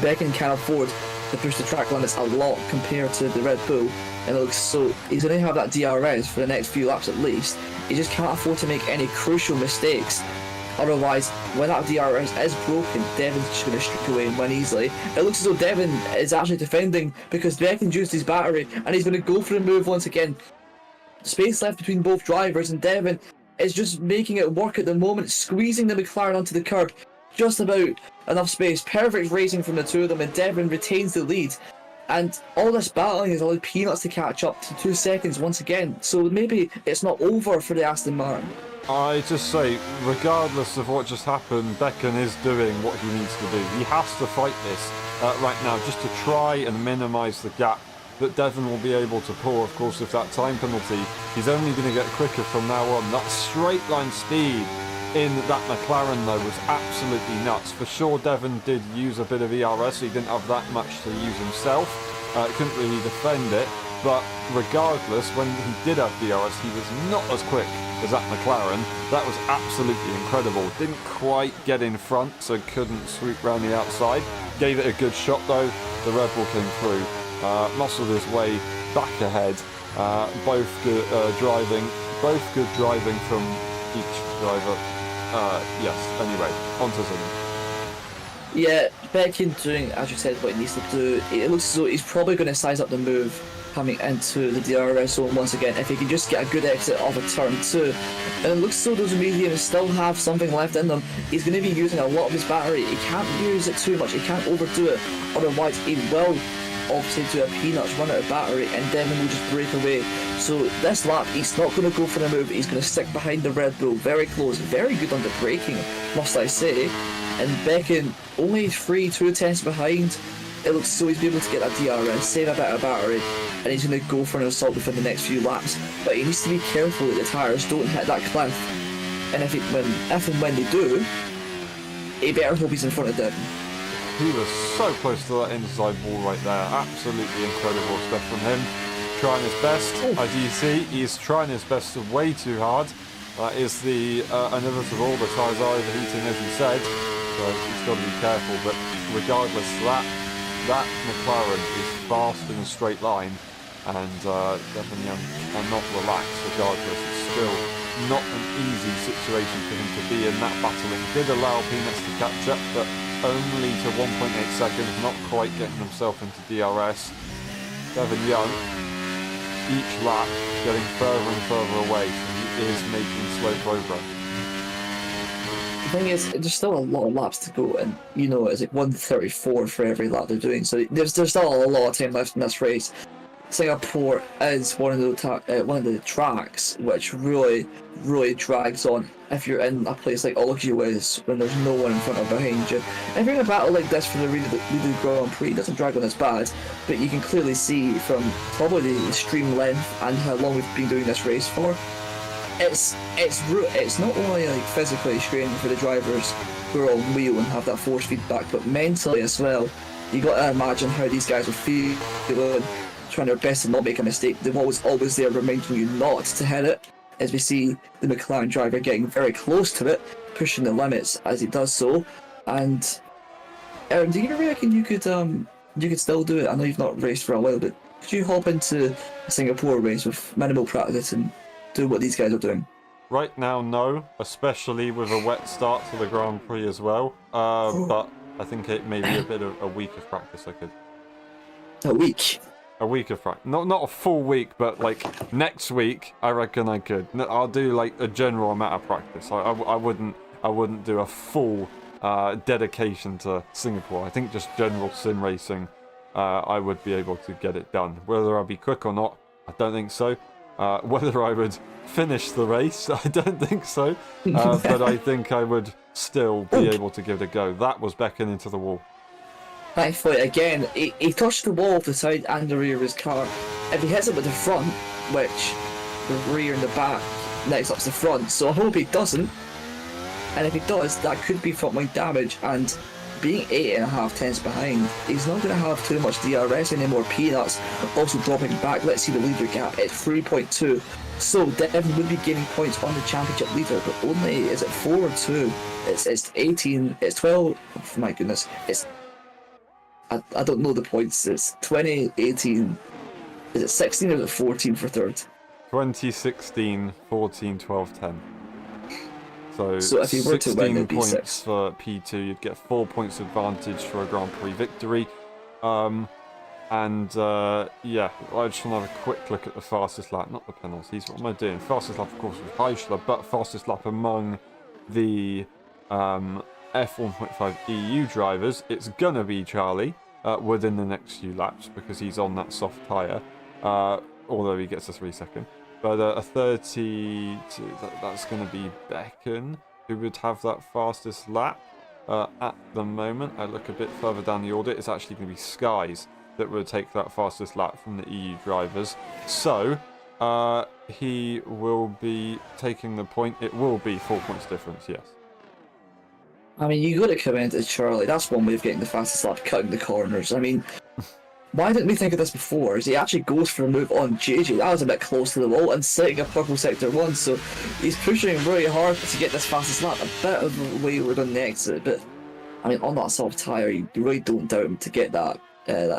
Beckham can afford to push the track limits a lot compared to the Red Bull, and it looks so he's going to have that DRS for the next few laps at least. He just can't afford to make any crucial mistakes. Otherwise, when that DRS is broken, Devon's just going to strip away and win easily. It looks as though Devon is actually defending because Beckham used his battery and he's going to go for the move once again. Space left between both drivers, and Devon is just making it work at the moment, squeezing the McLaren onto the curb. Just about enough space. Perfect racing from the two of them, and Devon retains the lead. And all this battling has allowed Peanuts to catch up to 2 seconds once again. So maybe it's not over for the Aston Martin. I just say, regardless of what just happened, Beckham is doing what he needs to do. He has to fight this right now just to try and minimise the gap that Devon will be able to pull. Of course, with that time penalty, he's only going to get quicker from now on. That straight line speed in that McLaren, though, was absolutely nuts. For sure, Devon did use a bit of ERS. He didn't have that much to use himself. Couldn't really defend it. But regardless, when he did have DRS, he was not as quick as that McLaren. That was absolutely incredible. Didn't quite get in front, so couldn't sweep round the outside. Gave it a good shot, though. The Red Bull came through. Muscled his way back ahead. Both good driving from each driver. Yes, anyway, on to Zimmer. Yeah, Beckham doing, as you said, what he needs to do. It looks as though he's probably going to size up the move coming into the DRS zone once again if he can just get a good exit of a turn 2. And it looks as though those mediums still have something left in them. He's going to be using a lot of his battery. He can't use it too much, he can't overdo it, otherwise he will obviously do a Peanuts run out of battery and Devon will just break away. So this lap he's not going to go for the move, he's going to stick behind the Red Bull, very close, very good under braking, must I say. And Beckham only 2 tenths behind. It looks as though he's able to get that DRS, save a bit of battery, and he's going to go for an assault within the next few laps. But he needs to be careful that the tyres don't hit that cliff, and if and when they do, he better hope he's in front of Devon. He was so close to that inside wall right there. Absolutely incredible stuff from him. Trying his best. As you see, he's trying his best way too hard. That is the inevitable. The tyres are overheating, as you said. So he's got to be careful. But regardless, that McLaren is fast in a straight line. And Devon Young cannot relax regardless. It's still not an easy situation for him to be in. That battling did allow Peanuts to catch up, but only to 1.8 seconds, not quite getting himself into DRS. Devon Young, each lap, getting further and further away, so he is making slow progress. The thing is, there's still a lot of laps to go, and you know, it's like 1:34 for every lap they're doing, so there's still a lot of time left in this race. Singapore is one of the tracks which really drags on. if you're in a place like Algiers when there's no one in front or behind you. If you're in a battle like this for the Lido Grand Prix, it doesn't drag on as bad, but you can clearly see from probably the stream length and how long we've been doing this race for, it's not only like physically straining for the drivers who are on wheel and have that force feedback, but mentally as well. You got to imagine how these guys are feeling, trying their best to not make a mistake. They're always there reminding you not to hit it. As we see the McLaren driver getting very close to it, pushing the limits as he does so. And Aaron, do you reckon you could still do it? I know you've not raced for a while, but could you hop into a Singapore race with minimal practice and do what these guys are doing? Right now, no, especially with a wet start to the Grand Prix as well. But I think it may be a week of practice I could. A week? A week of practice. Not a full week, but like next week, I reckon I could. I'll do like a general amount of practice. I wouldn't do a full dedication to Singapore. I think just general sim racing, I would be able to get it done. Whether I'll be quick or not, I don't think so. Whether I would finish the race, I don't think so. But I think I would still be able to give it a go. That was backing into the wall. Thankfully, again, he touched the wall of the side and the rear of his car. If he hits it with the front, which the rear and the back next up's the front, so I hope he doesn't. And if he does, that could be front wing damage. And being 8.5 tenths behind, he's not going to have too much DRS anymore. Peanuts also dropping back. Let's see the leader gap. It's 3.2. So Devon would be gaining points on the championship leader, but only, is it 4 or 2? It's 18, it's 12, oh my goodness, I don't know the points. It's 20, 18, is it 16 or is it 14 for third? 2016, 14, 12, 10. So if you were to win, 16 it'd be points 6. for P2, you'd get 4 points advantage for a Grand Prix victory. Yeah, I just want to have a quick look at the fastest lap, not the penalties. What am I doing? Fastest lap, of course, was Heisler, but fastest lap among the F1.5 EU drivers, it's gonna be Charlie within the next few laps because he's on that soft tyre, although he gets a 3-second. But a 32, that's going to be Becken, who would have that fastest lap. At the moment, I look a bit further down the order, it's actually going to be Skies that would take that fastest lap from the EU drivers. So, he will be taking the point. It will be 4 points difference, yes. I mean, you got to commend it, Charlie. That's one way of getting the fastest lap, cutting the corners. I mean, why didn't we think of this before? Is he actually goes for a move on JJ? That was a bit close to the wall and setting a purple sector 1, so he's pushing really hard to get this fastest lap. A bit of a wayward on the exit, but I mean, on that soft tyre, you really don't doubt him to get that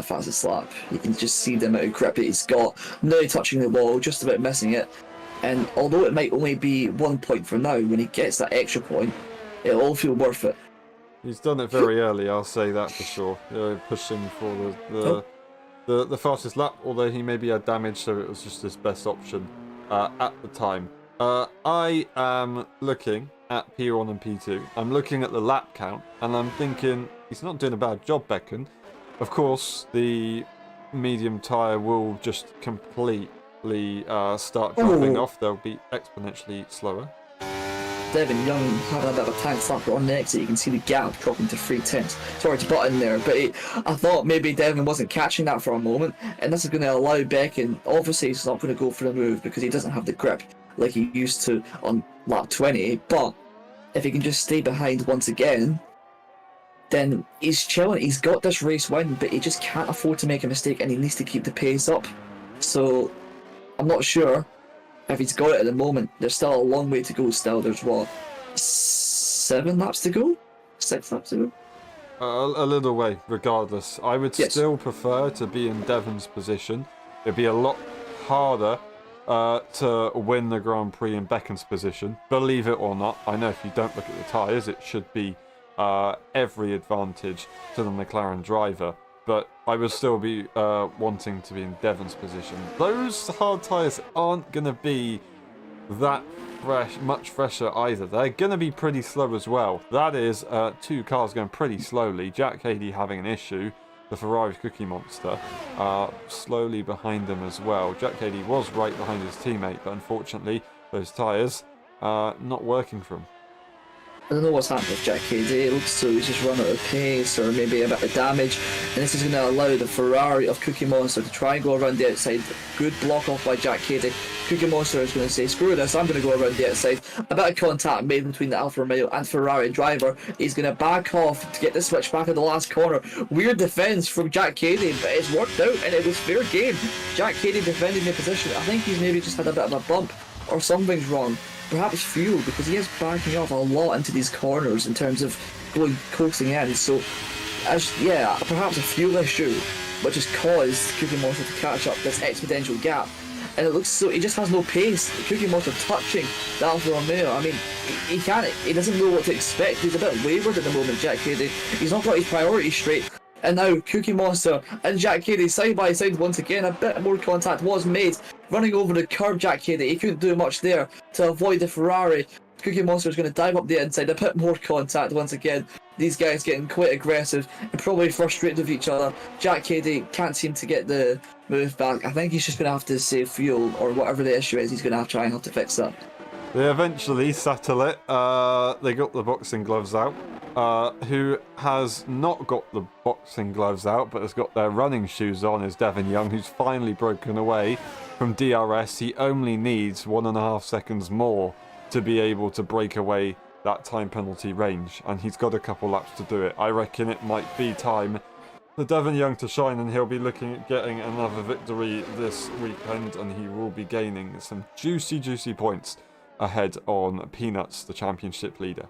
fastest lap. You can just see the amount of grip that he's got, nearly touching the wall, just about missing it. And although it might only be 1 point for now, when he gets that extra point, it'll all feel worth it. He's done it very early, I'll say that for sure. Pushing for the fastest lap, although he maybe had damage, so it was just his best option at the time. I am looking at P1 and P2. I'm looking at the lap count, and I'm thinking he's not doing a bad job, Becken. Of course, the medium tyre will just completely start dropping off. They'll be exponentially slower. Devon Young had a bit of a tank slapper on the exit. You can see the gap dropping to 3 tenths. Sorry to butt in there, but I thought maybe Devon wasn't catching that for a moment, and this is going to allow Becken. Obviously, he's not going to go for the move because he doesn't have the grip like he used to on lap 20. But if he can just stay behind once again, then he's chilling. He's got this race win, but he just can't afford to make a mistake, and he needs to keep the pace up. So I'm not sure if he's got it at the moment. There's still a long way to go still. There's what, 7 laps to go? 6 laps to go? A little way, regardless. I would still prefer to be in Devon's position. It'd be a lot harder to win the Grand Prix in Becken's position. Believe it or not, I know if you don't look at the tyres, it should be every advantage to the McLaren driver. But I would still be wanting to be in Devon's position. Those hard tyres aren't going to be that much fresher either. They're going to be pretty slow as well. That is 2 cars going pretty slowly. Jack Haley having an issue. The Ferrari Cookie Monster slowly behind them as well. Jack Haley was right behind his teammate, but unfortunately those tyres not working for him. I don't know what's happened with Jack Cady. It looks as though he's just run out of pace or maybe a bit of damage, and this is going to allow the Ferrari of Cookie Monster to try and go around the outside. Good block off by Jack Cady. Cookie Monster is going to say, screw this, I'm going to go around the outside. A bit of contact made between the Alfa Romeo and Ferrari driver. He's going to back off to get the switch back at the last corner. Weird defence from Jack Cady, but it's worked out and it was fair game. Jack Cady defending the position. I think he's maybe just had a bit of a bump or something's wrong. Perhaps fuel, because he is backing off a lot into these corners in terms of going coasting in. So, perhaps a fuel issue, which has caused Cookie Monster to catch up this exponential gap. And it looks so he just has no pace. Cookie Monster touching the Alfa Romeo. I mean, he doesn't know what to expect. He's a bit wayward at the moment, Jack Cady. He's not got his priorities straight. And now Cookie Monster and Jack Cady side by side once again. A bit more contact was made. Running over the curb, Jack Cady. He couldn't do much there to avoid the Ferrari. Cookie Monster is going to dive up the inside. A bit more contact once again. These guys getting quite aggressive and probably frustrated with each other. Jack Cady can't seem to get the move back. I think he's just going to have to save fuel or whatever the issue is. He's going to try and have to fix that. They eventually settle it. They got the boxing gloves out. Who has not got the boxing gloves out but has got their running shoes on is Devin Young, who's finally broken away from DRS. He only needs 1.5 seconds more to be able to break away that time penalty range, and he's got a couple laps to do it. I reckon it might be time for Devin Young to shine, and he'll be looking at getting another victory this weekend, and he will be gaining some juicy points ahead on Peanuts, the championship leader.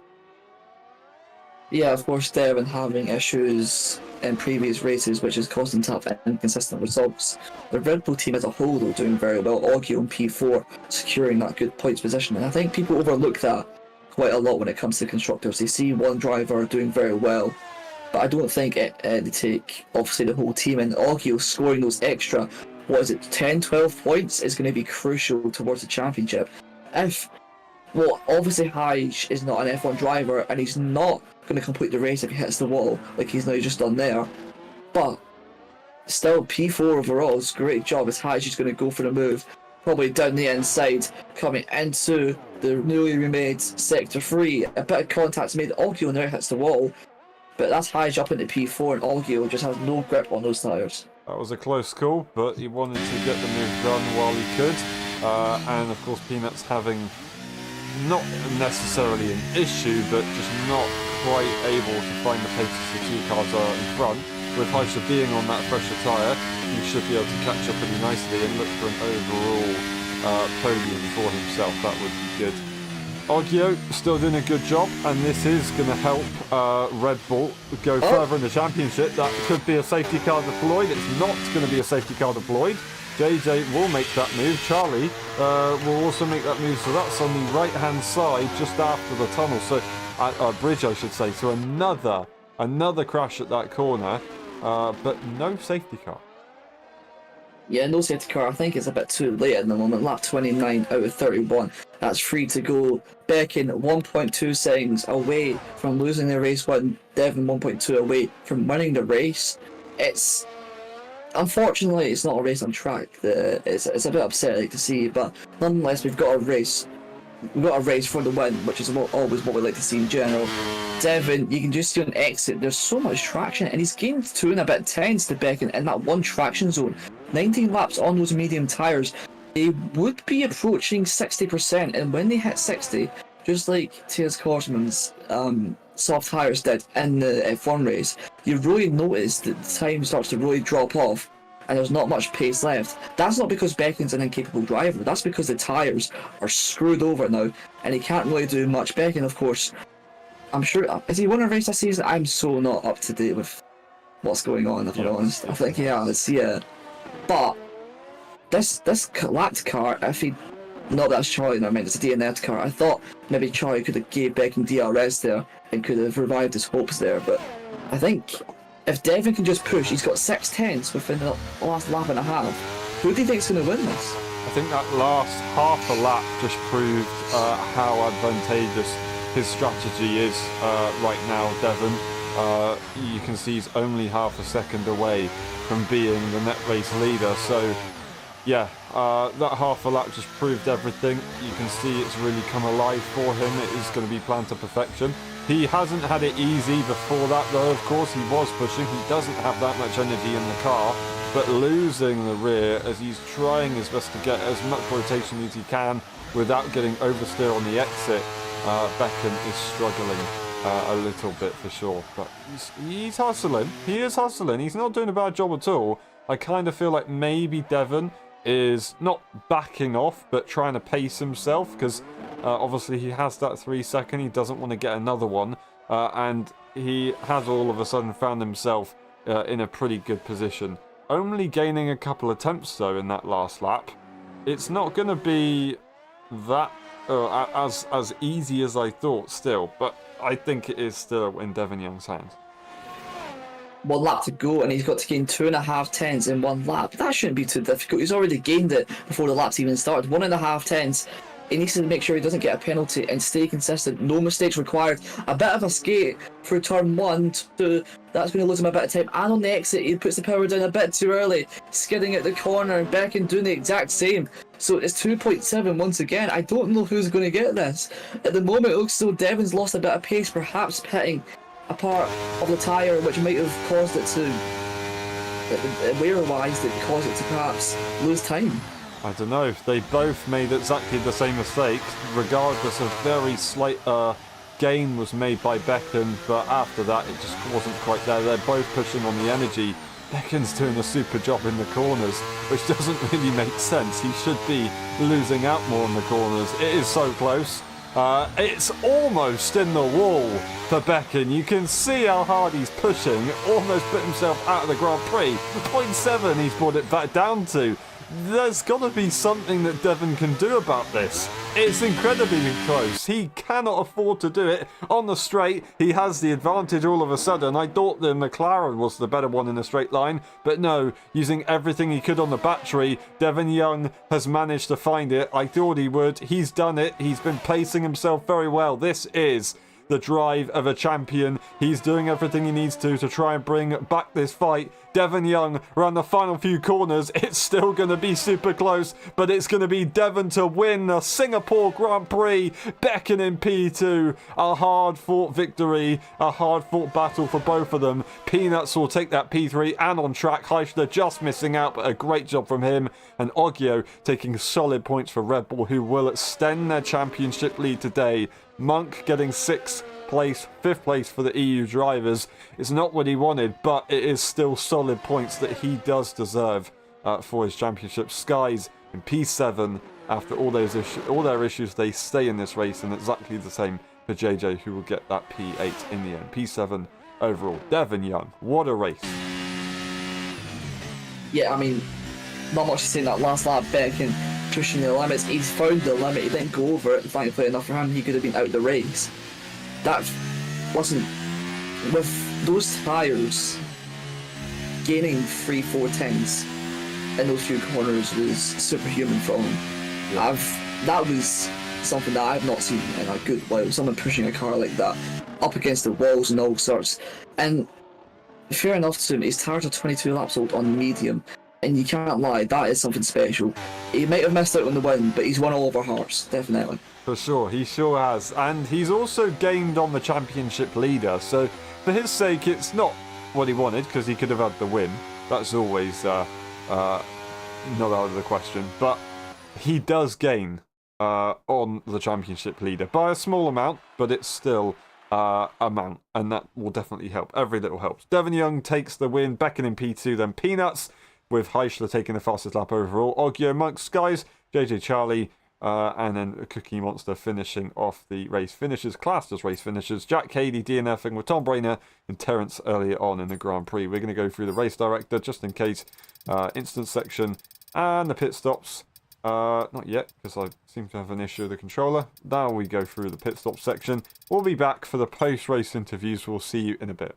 Yeah, of course, they've been having issues in previous races, which has caused them to have inconsistent results. The Red Bull team as a whole, though, doing very well. Augie on P4, securing that good points position. And I think people overlook that quite a lot when it comes to constructors. They see one driver doing very well, but I don't think they take, obviously, the whole team. And Augie scoring those extra, 10, 12 points is going to be crucial towards the championship. Obviously Haj is not an F1 driver and he's not going to complete the race if he hits the wall like he's now just done there, but still P4 overall is a great job as Haj is going to go for the move, probably down the inside, coming into the newly remade sector 3. A bit of contact's made. Algio now hits the wall, but that's Haj up into P4 and Algio just has no grip on those tyres. That was a close call, but he wanted to get the move done while he could, and of course Peanuts having not necessarily an issue, but just not quite able to find the pace the two cars are in front. With Heisha being on that fresher tyre, he should be able to catch up pretty nicely and look for an overall podium for himself. That would be good. Augie still doing a good job, and this is going to help Red Bull go further in the championship. That could be a safety car deployed. It's not going to be a safety car deployed. JJ will make that move. Charlie will also make that move. So that's on the right-hand side, just after the tunnel. So, bridge, I should say. So another crash at that corner, but no safety car. Yeah, no safety car. I think it's a bit too late at the moment. Lap 29 out of 31. That's free to go. Beckin 1.2 seconds away from losing the race one. Devin 1.2 away from winning the race. Unfortunately, it's not a race on track. It's a bit upsetting to see, but nonetheless, we've got a race. We've got a race for the win, which is always what we like to see in general. Devin, you can just see an exit. There's so much traction, and he's gained 2 and a bit tenths to Beckin in that one traction zone. 19 laps on those medium tyres. They would be approaching 60%, and when they hit 60, just like Tears Korsman's soft tyres did in the F1 race, you really notice that the time starts to really drop off and there's not much pace left. That's not because Beckin's an incapable driver, that's because the tyres are screwed over now and he can't really do much. Beckin, of course, I'm sure, has he won a race this season? I'm so not up to date with what's going on, if I'm honest. I think he has, yeah. But this lapped car, if he, not that's Charlie, no, I meant it's a DNF car. I thought maybe Charlie could have gave Beckin DRS there and could have revived his hopes there, but I think if Devin can just push, he's got 6 tenths within the last lap and a half. Who do you think's going to win this? I think that last half a lap just proved how advantageous his strategy is right now, Devin. You can see he's only half a second away from being the net race leader, so yeah, that half a lap just proved everything. You can see it's really come alive for him. It is going to be planned to perfection. He hasn't had it easy before that, though. Of course, he was pushing. He doesn't have that much energy in the car, but losing the rear as he's trying his best to get as much rotation as he can without getting oversteer on the exit. Becken is struggling a little bit for sure, but he's hustling. He is hustling. He's not doing a bad job at all. I kind of feel like maybe Devon is not backing off, but trying to pace himself, because obviously he has that 3 second. He doesn't want to get another one, and he has all of a sudden found himself in a pretty good position. Only gaining a couple attempts though in that last lap. It's not going to be that as easy as I thought still, but I think it is still in Devon Young's hands. 1 lap to go, and he's got to gain 2.5 tenths in 1 lap. That shouldn't be too difficult. He's already gained it before the laps even started. 1.5 tenths. He needs to make sure he doesn't get a penalty and stay consistent. No mistakes required. A bit of a skate through turn 1 to that's going to lose him a bit of time. And on the exit, he puts the power down a bit too early, skidding at the corner. Becken doing the exact same. So it's 2.7 once again. I don't know who's going to get this. At the moment, it looks as though Devon's lost a bit of pace, perhaps pitting a part of the tyre which might have caused it to, wear-wise, that caused it to perhaps lose time. I don't know. They both made exactly the same mistakes, regardless of very slight gain was made by Becken, but after that it just wasn't quite there. They're both pushing on the energy. Becken's doing a super job in the corners, which doesn't really make sense. He should be losing out more in the corners. It is so close. It's almost in the wall for Becken. You can see how hard he's pushing. Almost put himself out of the Grand Prix. 0.7 he's brought it back down to. There's got to be something that Devon can do about this. It's incredibly close. He cannot afford to do it. On the straight, he has the advantage all of a sudden. I thought the McLaren was the better one in the straight line, but no, using everything he could on the battery, Devon Young has managed to find it. I thought he would. He's done it. He's been pacing himself very well. This is the drive of a champion. He's doing everything he needs to try and bring back this fight. Devon Young around the final few corners. It's still going to be super close, but it's going to be Devon to win the Singapore Grand Prix. Becken in P2. A hard-fought victory, a hard-fought battle for both of them. Peanuts will take that P3 and on track. Heisler just missing out, but a great job from him. And Oggio taking solid points for Red Bull, who will extend their championship lead today. Monk getting 5th place for the EU drivers. It's not what he wanted, but it is still solid points that he does deserve for his championship. Skies in P7 after all their issues. They stay in this race, and exactly the same for JJ, who will get that P8 in the end. P7 overall. Devon Young, what a race. Yeah, I mean, not much to say in that last lap. Becken pushing the limits. He's found the limit. He didn't go over it. Thankfully enough for him, he could have been out of the race. That wasn't, with those tyres, gaining 3-4 tenths in those few corners was superhuman from him. Yeah. That was something that I've not seen in a good while. Someone pushing a car like that up against the walls and all sorts. And fair enough to him, his tyres are 22 laps old on medium. And you can't lie, that is something special. He might have missed out on the win, but he's won all of our hearts, definitely. For sure, he sure has. And he's also gained on the championship leader, so for his sake, it's not what he wanted, because he could have had the win. That's always not out of the question. But he does gain on the championship leader by a small amount, but it's still amount, and that will definitely help. Every little helps. Devon Young takes the win, Becken in P2, then Peanuts, with Heisler taking the fastest lap overall. Oggio, Monk, Skies, JJ Charlie, and then Cookie Monster finishing off the race finishers, classed as race finishers. Jack Cady DNFing with Tom Brainer and Terence earlier on in the Grand Prix. We're going to go through the race director just in case, instance section, and the pit stops. Not yet, because I seem to have an issue with the controller. Now we go through the pit stop section. We'll be back for the post-race interviews. We'll see you in a bit.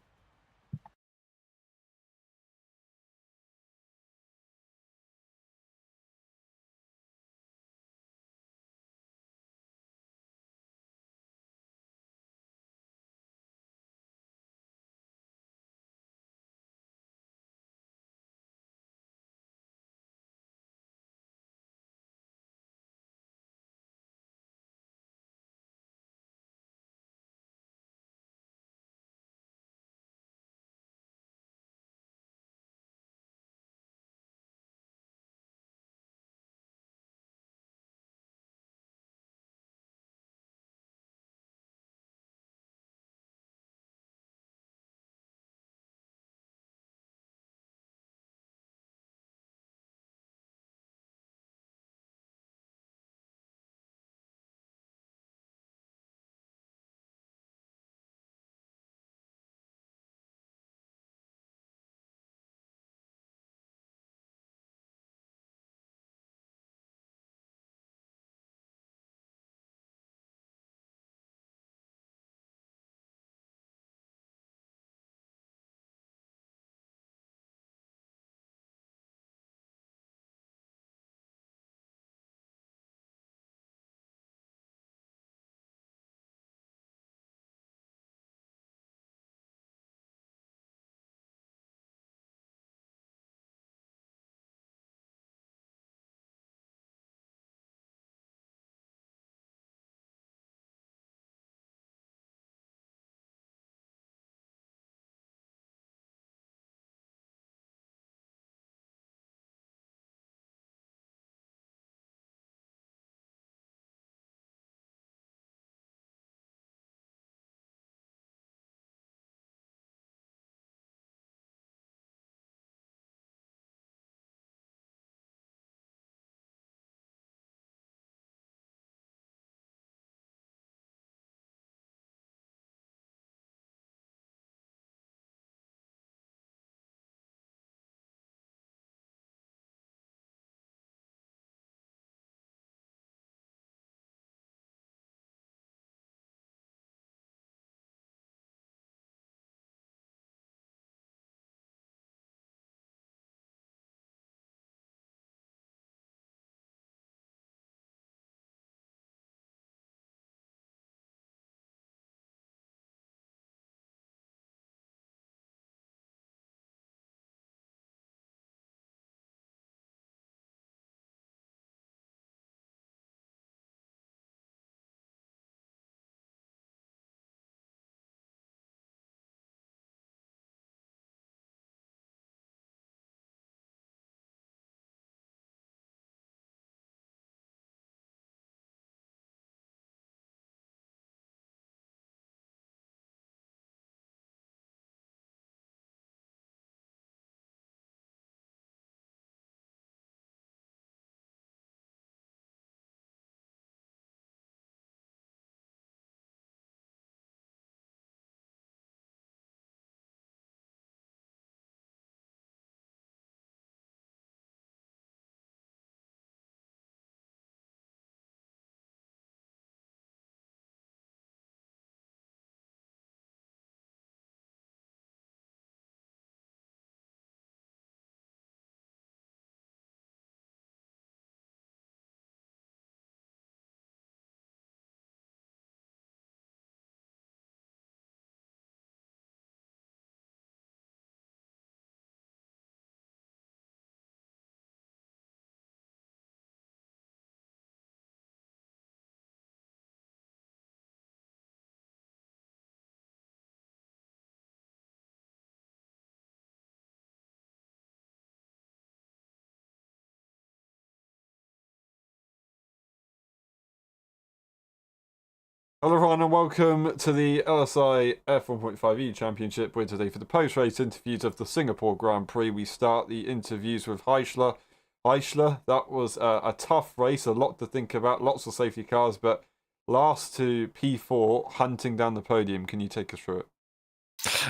Hello everyone and welcome to the LSI F1.5 EU Championship. We're today for the post-race interviews of the Singapore Grand Prix. We start the interviews with Heisler. Heisler, that was a tough race, a lot to think about, lots of safety cars, but last to P4, hunting down the podium. Can you take us through it?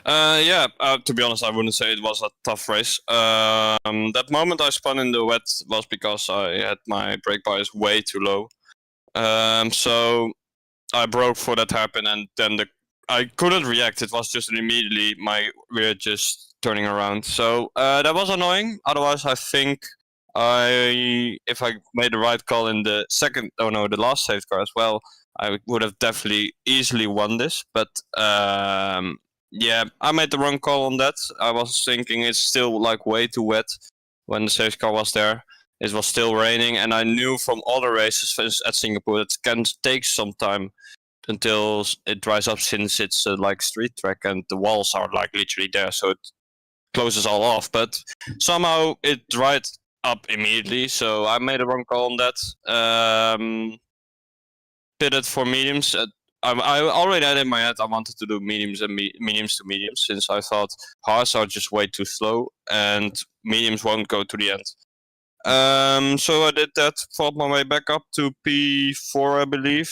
To be honest, I wouldn't say it was a tough race. That moment I spun in the wet was because I had my brake bias way too low. So I broke for that happen, and then I couldn't react. It was just immediately my rear just turning around. So that was annoying. Otherwise, I think if I made the right call in the last safety car as well, I would have definitely easily won this. But yeah, I made the wrong call on that. I was thinking it's still like way too wet when the safety car was there. It was still raining, and I knew from other races at Singapore that it can take some time until it dries up, since it's like street track and the walls are like literally there, so it closes all off. But somehow it dried up immediately, so I made a wrong call on that. Pitted for mediums. I already had in my head I wanted to do mediums and mediums to mediums, since I thought hards are just way too slow and mediums won't go to the end. So I did that, fought my way back up to P4, I believe,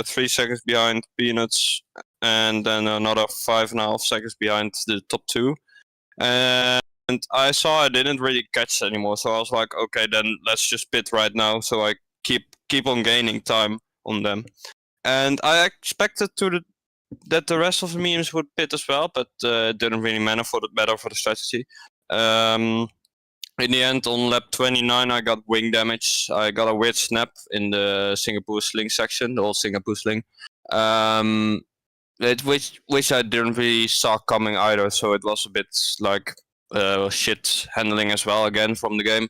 3 seconds behind Peanuts, and then another 5.5 seconds behind the top 2. And I saw I didn't really catch anymore, so I was like, okay, then let's just pit right now, so I keep on gaining time on them. And I expected that the rest of the mediums would pit as well, but it didn't really matter for the strategy. In the end, on lap 29, I got wing damage. I got a weird snap in the Singapore sling section, the old Singapore sling, which I didn't really saw coming either. So it was a bit like shit handling as well again from the game.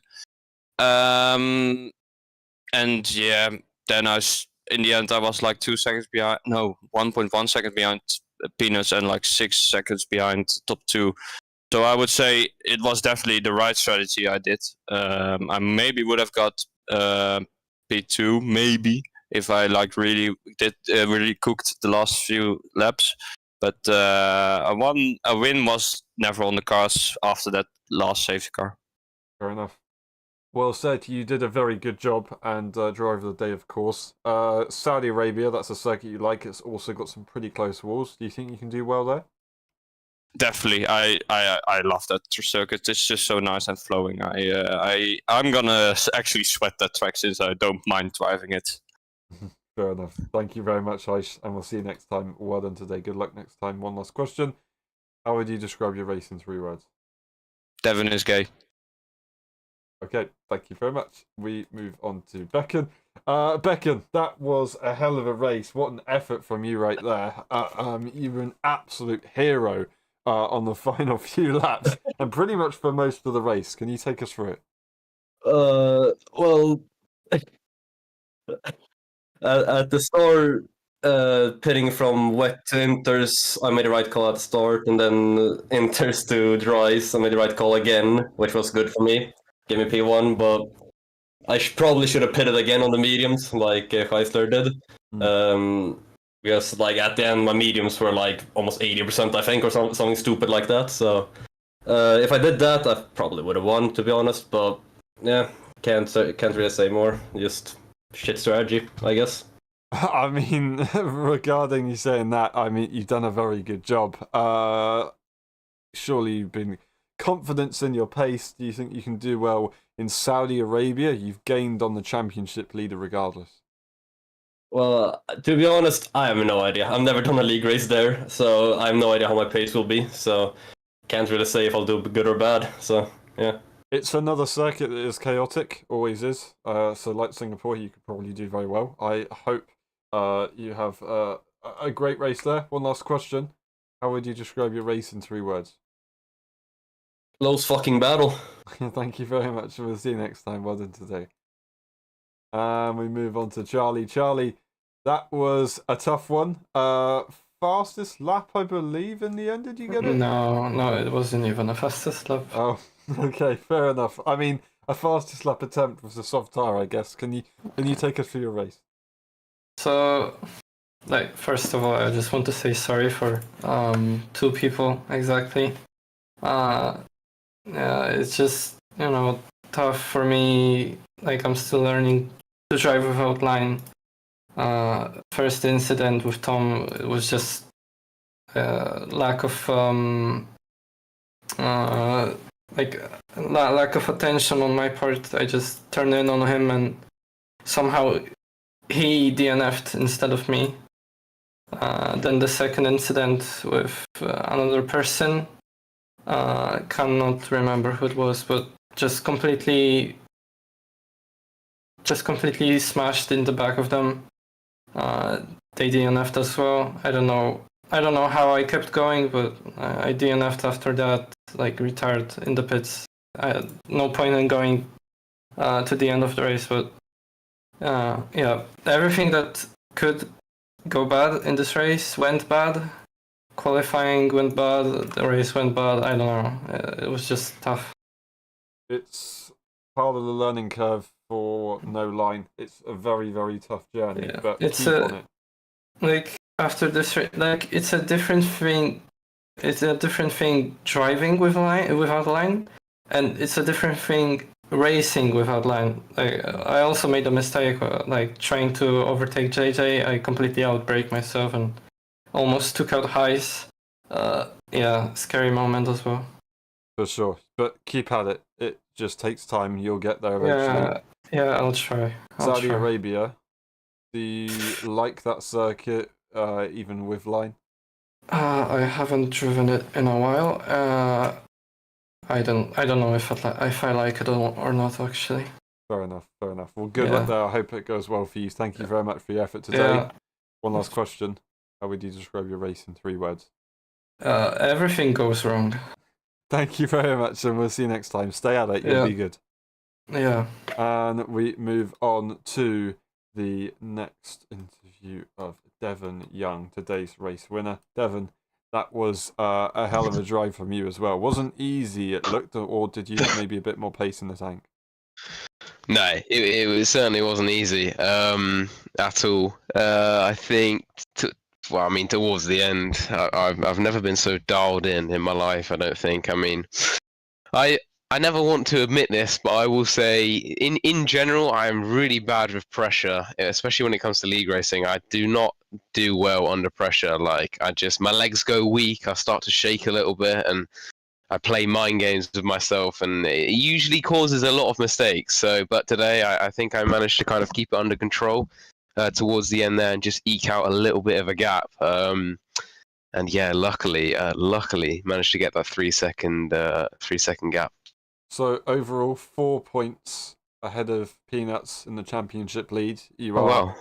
And yeah, then in the end I was like 2 seconds behind, no, 1.1 second behind Peanuts and like 6 seconds behind top 2. So I would say it was definitely the right strategy I did. I maybe would have got P2, maybe, if I like really cooked the last few laps. But a win was never on the cards after that last safety car. Fair enough. Well said, you did a very good job and drove the day, of course. Saudi Arabia, that's a circuit you like. It's also got some pretty close walls. Do you think you can do well there? Definitely, I love that circuit. It's just so nice and flowing. I'm gonna actually sweat that track, since I don't mind driving it. Fair enough. Thank you very much, Aish, and we'll see you next time. Well done today. Good luck next time. One last question. How would you describe your race in 3 words? Devin is gay. Okay, thank you very much. We move on to Becken. Becken, that was a hell of a race. What an effort from you right there. You were an absolute hero on the final few laps, and pretty much for most of the race. Can you take us through it? Well, at the start, pitting from wet to inters, I made the right call at the start, and then inters to dries, I made the right call again, which was good for me. Gave me P1, but I probably should have pitted again on the mediums, like Heisler did. Because like at the end, my mediums were like almost 80%, I think, or something stupid like that. So if I did that, I probably would have won, to be honest. But yeah, can't really say more. Just shit strategy, I guess. I mean, regarding you saying that, I mean, you've done a very good job. Surely you've been confidence in your pace. Do you think you can do well in Saudi Arabia? You've gained on the championship leader regardless. Well, to be honest, I have no idea. I've never done a league race there, so I have no idea how my pace will be. So can't really say if I'll do good or bad. So yeah. It's another circuit that is chaotic, always is. So like Singapore, you could probably do very well. I hope you have a great race there. One last question. How would you describe your race in 3 words? Close fucking battle. Thank you very much. We'll see you next time. Well done today. And we move on to Charlie. Charlie, that was a tough one. Fastest lap, I believe, in the end. Did you get it? No, it wasn't even a fastest lap. Oh, okay, fair enough. I mean, a fastest lap attempt was a soft tire, I guess. Can you take us through your race? So like first of all, I just want to say sorry for 2 people exactly. Yeah, it's just tough for me. Like I'm still learning to drive without line. First incident with Tom was just lack of lack of attention on my part. I just turned in on him and somehow he DNF'd instead of me. Then the second incident with another person, cannot remember who it was, but just completely smashed in the back of them. They DNF'd as well. I don't know how I kept going, but I DNF'd after that, like retired in the pits. I had no point in going to the end of the race, but yeah, everything that could go bad in this race went bad. Qualifying went bad, the race went bad. I don't know. It was just tough. It's part of the learning curve for no line. It's a very, very tough journey, Yeah. but It's keep on it. like after this, like it's a different thing. It's a different thing driving without line, and it's a different thing racing without line. Like I also made a mistake, like trying to overtake JJ. I completely outbraked myself and almost took out highs. Yeah, scary moment as well. For sure. But keep at it. It just takes time. You'll get there eventually. Yeah, I'll try. Saudi Arabia, do you like that circuit, even with line? I haven't driven it in a while. I don't know if I like it or not actually. Fair enough, fair enough. Well, good luck there. I hope it goes well for you. Thank you very much for your effort today. Yeah. One last question. How would you describe your race in 3 words? Everything goes wrong. Thank you very much, and we'll see you next time. Stay at it. You'll be good. Yeah. And we move on to the next interview of Devon Young, today's race winner. Devon, that was a hell of a drive from you as well. Wasn't easy, it looked, or did you have maybe a bit more pace in the tank? No, it certainly wasn't easy at all. I think, towards the end, I've never been so dialed in my life. I don't think. I mean, I never want to admit this, but I will say, in general, I am really bad with pressure, especially when it comes to league racing. I do not do well under pressure. Like my legs go weak. I start to shake a little bit, and I play mind games with myself, and it usually causes a lot of mistakes. But today, I think I managed to kind of keep it under control towards the end there, and just eke out a little bit of a gap. And yeah, luckily managed to get that 3-second gap. So overall, 4 points ahead of Peanuts in the championship lead. You are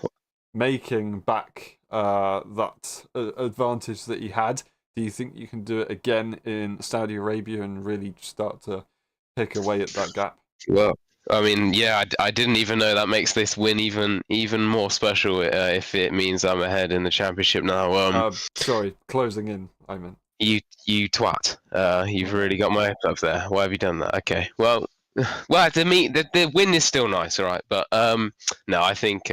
making back that advantage that you had. Do you think you can do it again in Saudi Arabia and really start to pick away at that gap? Well, I mean, yeah, I didn't even know that makes this win even more special if it means I'm ahead in the championship now. Sorry, closing in, I meant. You twat. You've really got my hopes up there. Why have you done that? Okay. Well, the win is still nice, all right. But no, I think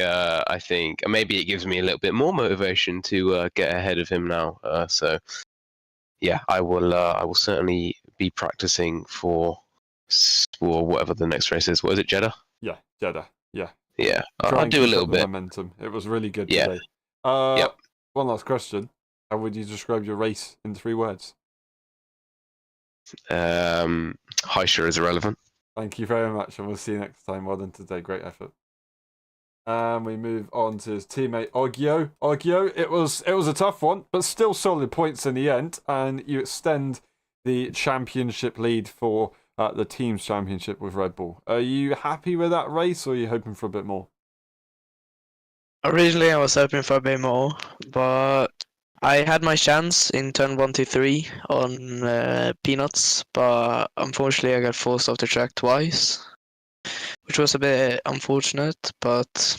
maybe it gives me a little bit more motivation to get ahead of him now. So yeah, I will certainly be practicing for whatever the next race is. What is it, Jeddah? Yeah, Jeddah. Yeah. Yeah, I'll do a little bit. Momentum. It was really good today. Yep. One last question. How would you describe your race in 3 words? Heischer is irrelevant. Thank you very much, and we'll see you next time. Well done today. Great effort. And we move on to his teammate Oggio. Oggio, it was a tough one, but still solid points in the end, and you extend the championship lead for the team's championship with Red Bull. Are you happy with that race, or are you hoping for a bit more? Originally, I was hoping for a bit more, but I had my chance in turn 1 to 3 on Peanuts, but unfortunately, I got forced off the track twice, which was a bit unfortunate. But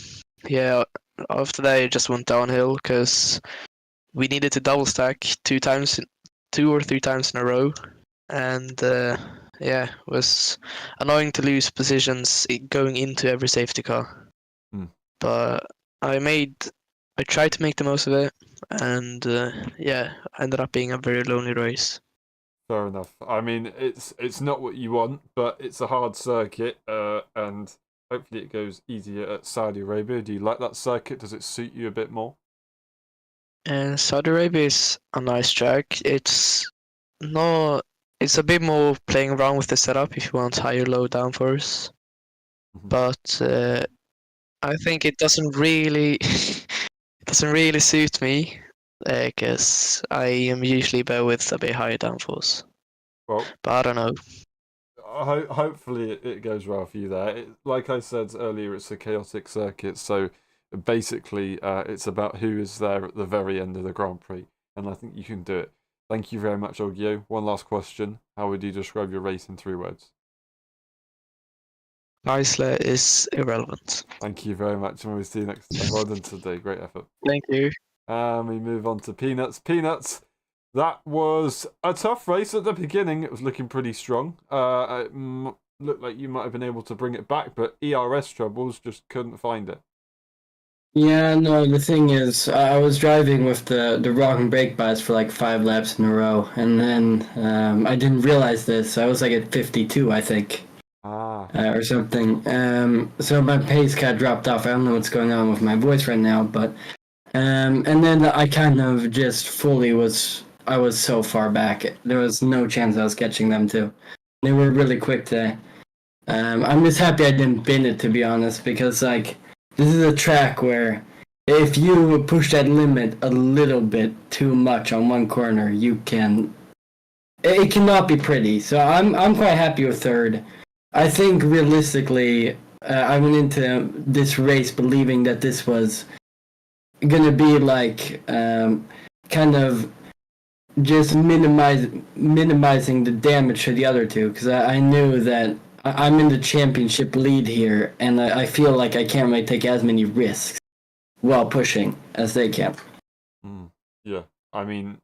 yeah, after that, it just went downhill because we needed to double stack 2 or 3 times in a row, and yeah, it was annoying to lose positions going into every safety car. But I I tried to make the most of it, and yeah, ended up being a very lonely race. Fair enough. I mean, it's not what you want, but it's a hard circuit, and hopefully it goes easier at Saudi Arabia. Do you like that circuit? Does it suit you a bit more? And Saudi Arabia is a nice track. It's not. It's a bit more playing around with the setup if you want higher low downforce, Mhm. but I think it doesn't really it doesn't really suit me because I am usually better with a bit higher downforce. Well, But I don't know. hopefully it goes well for you there. Like I said earlier, it's a chaotic circuit, so basically it's about who is there at the very end of the Grand Prix, and I think you can do it. Thank you very much, Ogio. One last question. How would you describe your race in 3 words? Chrysler is irrelevant. Thank you very much, and we'll see you next time. Well done today. Great effort. Thank you. We move on to Peanuts. Peanuts, that was a tough race at the beginning. It was looking pretty strong. It looked like you might have been able to bring it back, but ERS troubles just couldn't find it. Yeah, no, the thing is, I was driving with the wrong brake pads for like 5 laps in a row, and then I didn't realize this. I was like at 52, I think, or something. So my pace got dropped off. I don't know what's going on with my voice right now, but and then I kind of just I was so far back. There was no chance I was catching them too. They were really quick today. I'm just happy I didn't bin it, to be honest, because like, this is a track where if you push that limit a little bit too much on one corner, it cannot be pretty. So I'm quite happy with third. I think realistically, I went into this race believing that this was gonna be like kind of just minimizing the damage to the other two, because I knew that I'm in the championship lead here, and I feel like I can't really take as many risks while pushing as they can. Yeah, I mean,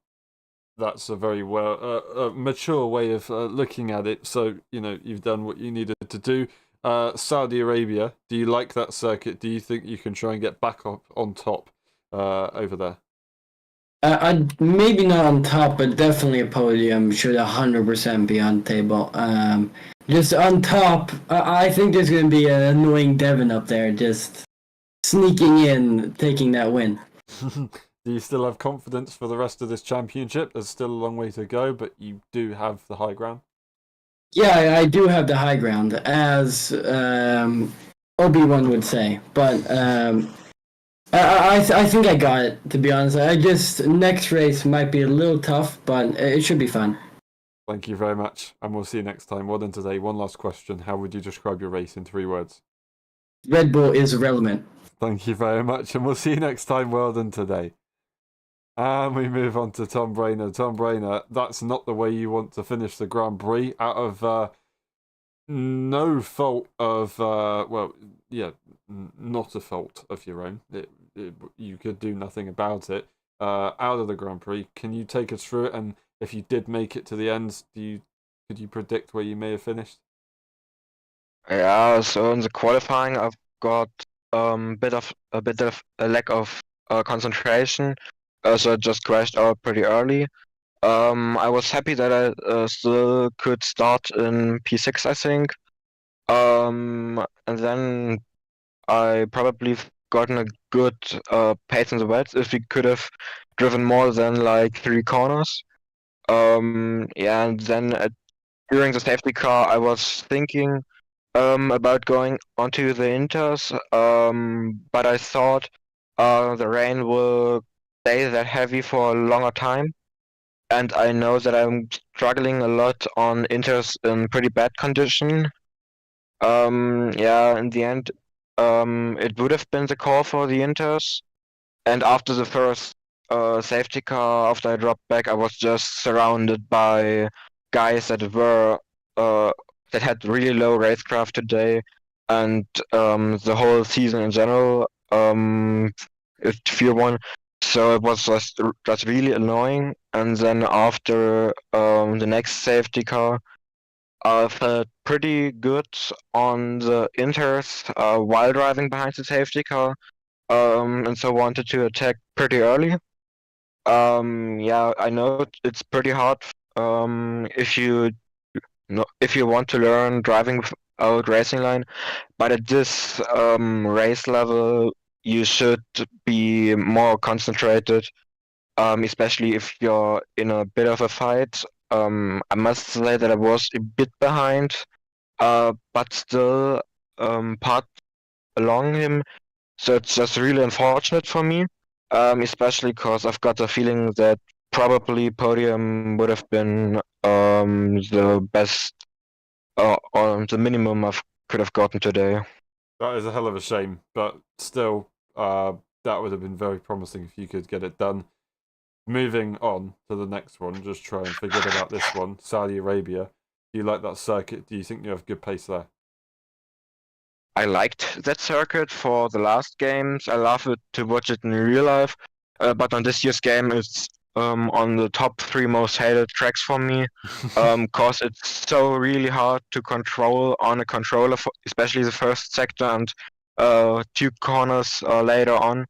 that's a very mature way of looking at it. So, you've done what you needed to do. Saudi Arabia, do you like that circuit? Do you think you can try and get back up on top over there? I'd maybe not on top, but definitely a podium should 100% be on the table. Just on top, I think there's going to be an annoying Devon up there just sneaking in, taking that win. Do you still have confidence for the rest of this championship? There's still a long way to go, but you do have the high ground. Yeah, I do have the high ground, as Obi-Wan would say. But I think I got it, to be honest. Next race might be a little tough, but it should be fun. Thank you very much, and we'll see you next time. Well done today. One last question. How would you describe your race in 3 words? Red Bull is irrelevant. Thank you very much, and we'll see you next time. Well done today. And we move on to Tom Brainer. Tom Brainer, that's not the way you want to finish the Grand Prix. Out of no fault of, not a fault of your own. You could do nothing about it. Out of the Grand Prix, can you take us through it? And if you did make it to the end, could you predict where you may have finished? Yeah, so in the qualifying, I've got a bit of a lack of concentration, so I just crashed out pretty early. I was happy that I still could start in P6, I think. And then I probably gotten a good pace in the wets if we could have driven more than like 3 corners. Yeah, and then during the safety car, I was thinking about going onto the Inters, but I thought the rain will stay that heavy for a longer time, and I know that I'm struggling a lot on Inters in pretty bad condition. Yeah, in the end, it would have been the call for the Inters, and after the first safety car, after I dropped back, I was just surrounded by guys that were that had really low racecraft today, and the whole season in general, if Tier 1. So it was just really annoying. And then after the next safety car, I felt pretty good on the Inters while driving behind the safety car. and so wanted to attack pretty early. Yeah, I know it's pretty hard if you if you want to learn driving without racing line, but at this race level, you should be more concentrated, especially if you're in a bit of a fight. I must say that I was a bit behind, but still part along him. So it's just really unfortunate for me, especially because I've got the feeling that probably podium would have been the best or the minimum I could have gotten today. That is a hell of a shame, but still, that would have been very promising if you could get it done. Moving on to the next one, just try and forget about this one. Saudi Arabia. Do you like that circuit? Do you think you have good pace there? I liked that circuit for the last games. I love it to watch it in real life, but on this year's game, it's on the top 3 most hated tracks for me, cause it's so really hard to control on a controller, especially the first sector and 2 corners later on.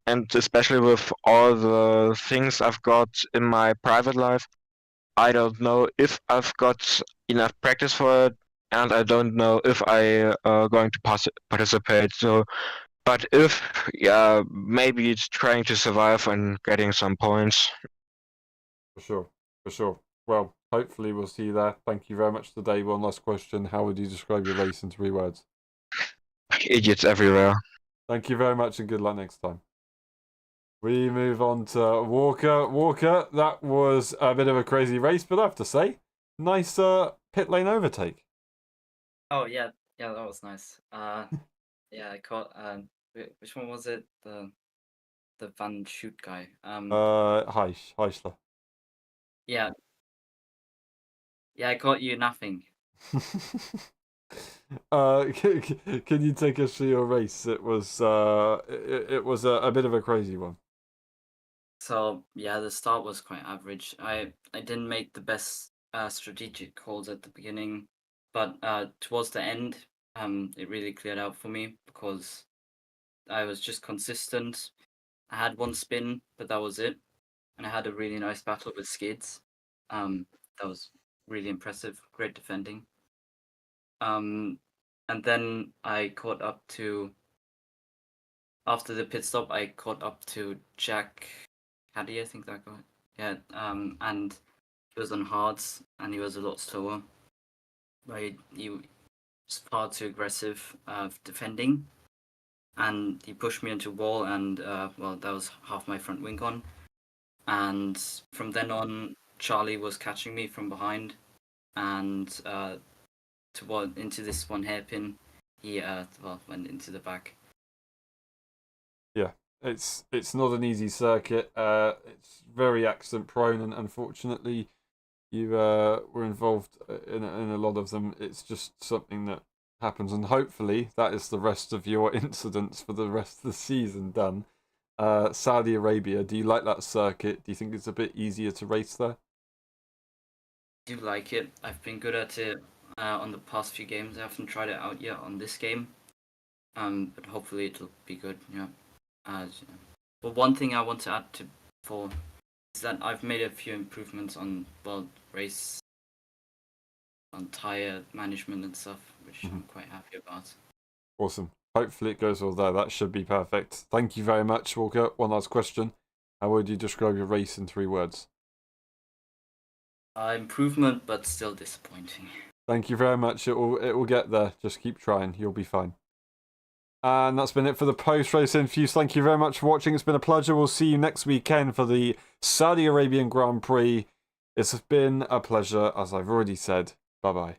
And especially with all the things I've got in my private life, I don't know if I've got enough practice for it, and I don't know if I going to participate. So, but if, yeah, maybe it's trying to survive and getting some points. For sure, for sure. Well, hopefully we'll see you there. Thank you very much today. One last question. How would you describe your race in 3 words? Idiots everywhere. Thank you very much and good luck next time. We move on to Walker. Walker, that was a bit of a crazy race, but I have to say, nice pit lane overtake. Oh yeah, that was nice. Yeah, I caught. Which one was it? The Van Shoot guy. Heisler. Yeah. Yeah, I caught you nothing. Can you take us through your race? It was it was a bit of a crazy one. So yeah, the start was quite average. I didn't make the best strategic calls at the beginning, but towards the end, it really cleared out for me because I was just consistent. I had one spin, but that was it, and I had a really nice battle with Skids. That was really impressive. Great defending. And then I caught up to. After the pit stop, I caught up to Jack Caddy, I think that guy. Yeah, and he was on hards, and he was a lot slower. But he was far too aggressive defending, and he pushed me into a wall, and well, that was half my front wing gone. And from then on, Charlie was catching me from behind, and into this one hairpin, he went into the back. Yeah, it's not an easy circuit. It's very accident prone, and unfortunately, you were involved in a lot of them. It's just something that happens, and hopefully that is the rest of your incidents for the rest of the season done. Saudi Arabia, do you like that circuit? Do you think it's a bit easier to race there? I do like it. I've been good at it on the past few games. I haven't tried it out yet on this game, but hopefully it'll be good. Yeah. Well, one thing I want to add is that I've made a few improvements on race, on tire management and stuff, which I'm quite happy about. Awesome. Hopefully it goes well there. That should be perfect. Thank you very much, Walker. One last question. How would you describe your race in 3 words? Improvement, but still disappointing. Thank you very much. It will get there. Just keep trying. You'll be fine. And that's been it for the post-race interviews. Thank you very much for watching. It's been a pleasure. We'll see you next weekend for the Saudi Arabian Grand Prix. It's been a pleasure, as I've already said. Bye-bye.